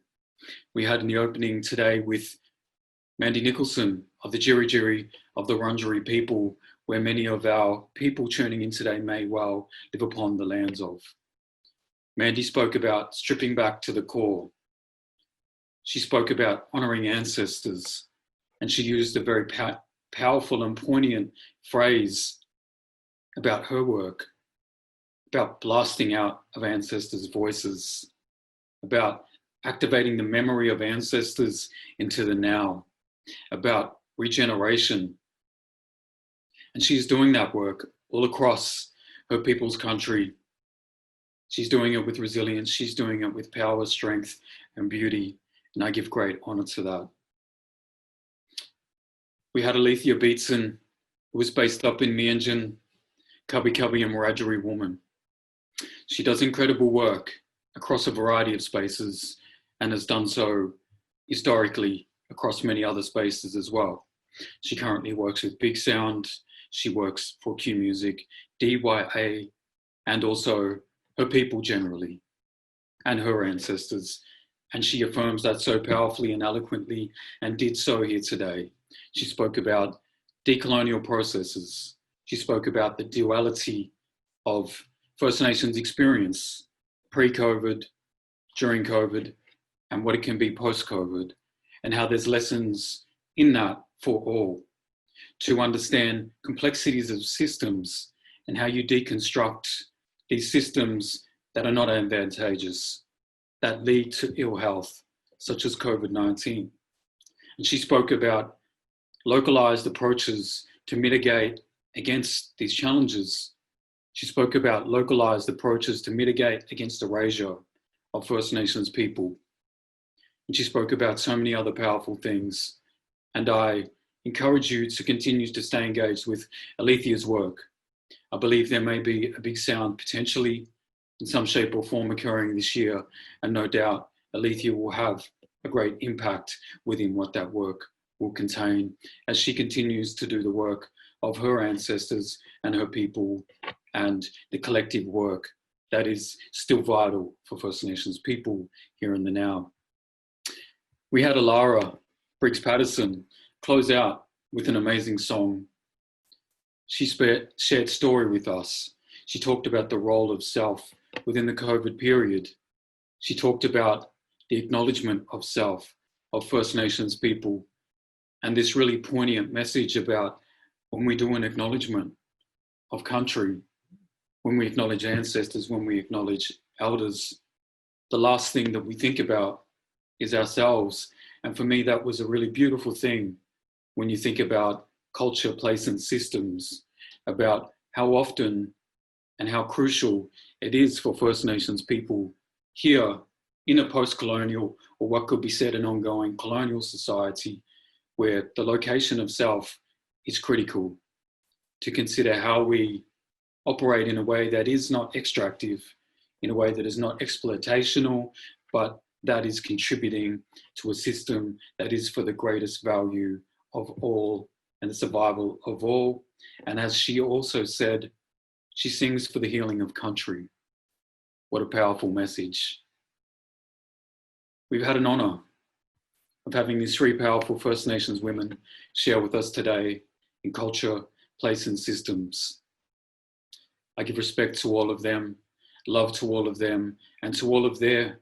We had in the opening today with Mandy Nicholson of the Djirri DJirri of the Wurundjeri people, where many of our people tuning in today may well live upon the lands of. Mandy spoke about stripping back to the core. She spoke about honoring ancestors, and she used a very powerful and poignant phrase about her work, about blasting out of ancestors' voices, about activating the memory of ancestors into the now, about regeneration. And she's doing that work all across her people's country. She's doing it with resilience. She's doing it with power, strength, and beauty. And I give great honor to that. We had Alethea Beetson, who was based up in Mianjin, Cubby Cubby and Wiradjuri woman. She does incredible work across a variety of spaces and has done so historically across many other spaces as well. She currently works with Big Sound. She works for Q Music, DYA, and also her people generally, and her ancestors. And she affirms that so powerfully and eloquently, and did so here today. She spoke about decolonial processes. She spoke about the duality of First Nations experience, pre-COVID, during COVID, and what it can be post-COVID, and how there's lessons in that for all, to understand complexities of systems and how you deconstruct these systems that are not advantageous, that lead to ill health, such as COVID-19. And she spoke about localized approaches to mitigate against these challenges. She spoke about localized approaches to mitigate against erasure of First Nations people. And she spoke about so many other powerful things. And I encourage you to continue to stay engaged with Alethea's work. I believe there may be a big sound potentially in some shape or form occurring this year, and no doubt Alethea will have a great impact within what that work will contain as she continues to do the work of her ancestors and her people and the collective work that is still vital for First Nations people here in the now. We had Allara Briggs-Patterson close out with an amazing song. She shared story with us. She talked about the role of self within the COVID period. She talked about the acknowledgement of self, of First Nations people, and this really poignant message about when we do an acknowledgement of country, when we acknowledge ancestors, when we acknowledge elders, the last thing that we think about is ourselves. And for me, that was a really beautiful thing when you think about culture, place, and systems, about how often and how crucial it is for First Nations people here in a post-colonial, or what could be said an ongoing colonial society, where the location of self is critical, to consider how we operate in a way that is not extractive, in a way that is not exploitational, but that is contributing to a system that is for the greatest value of all and the survival of all. And as she also said, she sings for the healing of country. What a powerful message. We've had an honor of having these three powerful First Nations women share with us today in culture, place, and systems. I give respect to all of them, love to all of them, and to all of their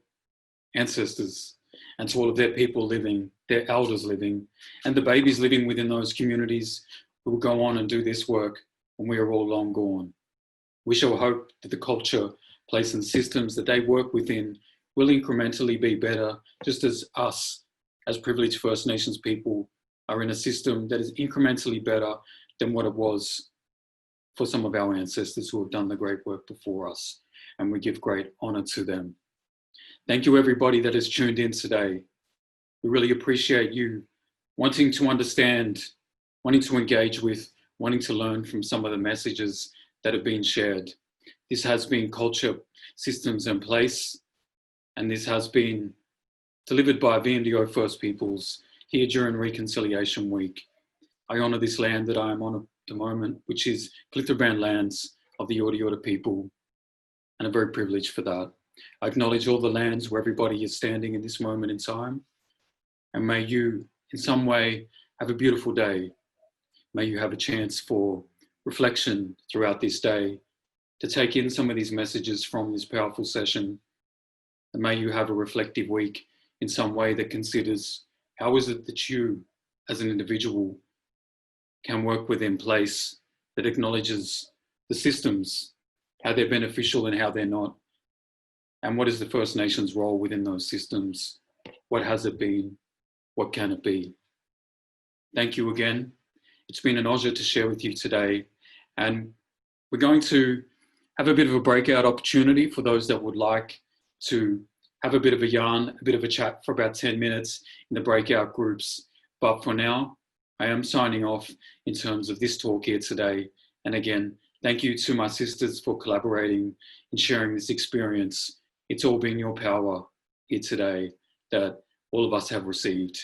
ancestors, and to all of their people living, their elders living, and the babies living within those communities who will go on and do this work when we are all long gone. We shall hope that the culture, place, and systems that they work within will incrementally be better, just as us, as privileged First Nations people, are in a system that is incrementally better than what it was for some of our ancestors who have done the great work before us. And we give great honor to them. Thank you, everybody that has tuned in today. We really appreciate you wanting to understand, wanting to engage with, wanting to learn from some of the messages that have been shared. This has been Culture, Systems and Place, and this has been delivered by VMDO First Peoples here during Reconciliation Week. I honour this land that I am on at the moment, which is Clitherband lands of the Yorta Yorta people, and I'm very privileged for that. I acknowledge all the lands where everybody is standing in this moment in time, and may you in some way have a beautiful day. May you have a chance for reflection throughout this day to take in some of these messages from this powerful session, and may you have a reflective week in some way that considers how is it that you as an individual can work within place that acknowledges the systems, how they're beneficial and how they're not, and what is the First Nations role within those systems? What has it been? What can it be? Thank you again. It's been an honour to share with you today, and we're going to have a bit of a breakout opportunity for those that would like to have a bit of a yarn, a bit of a chat for about 10 minutes in the breakout groups. But for now, I am signing off in terms of this talk here today. And again, thank you to my sisters for collaborating and sharing this experience. It's all been your power here today that all of us have received.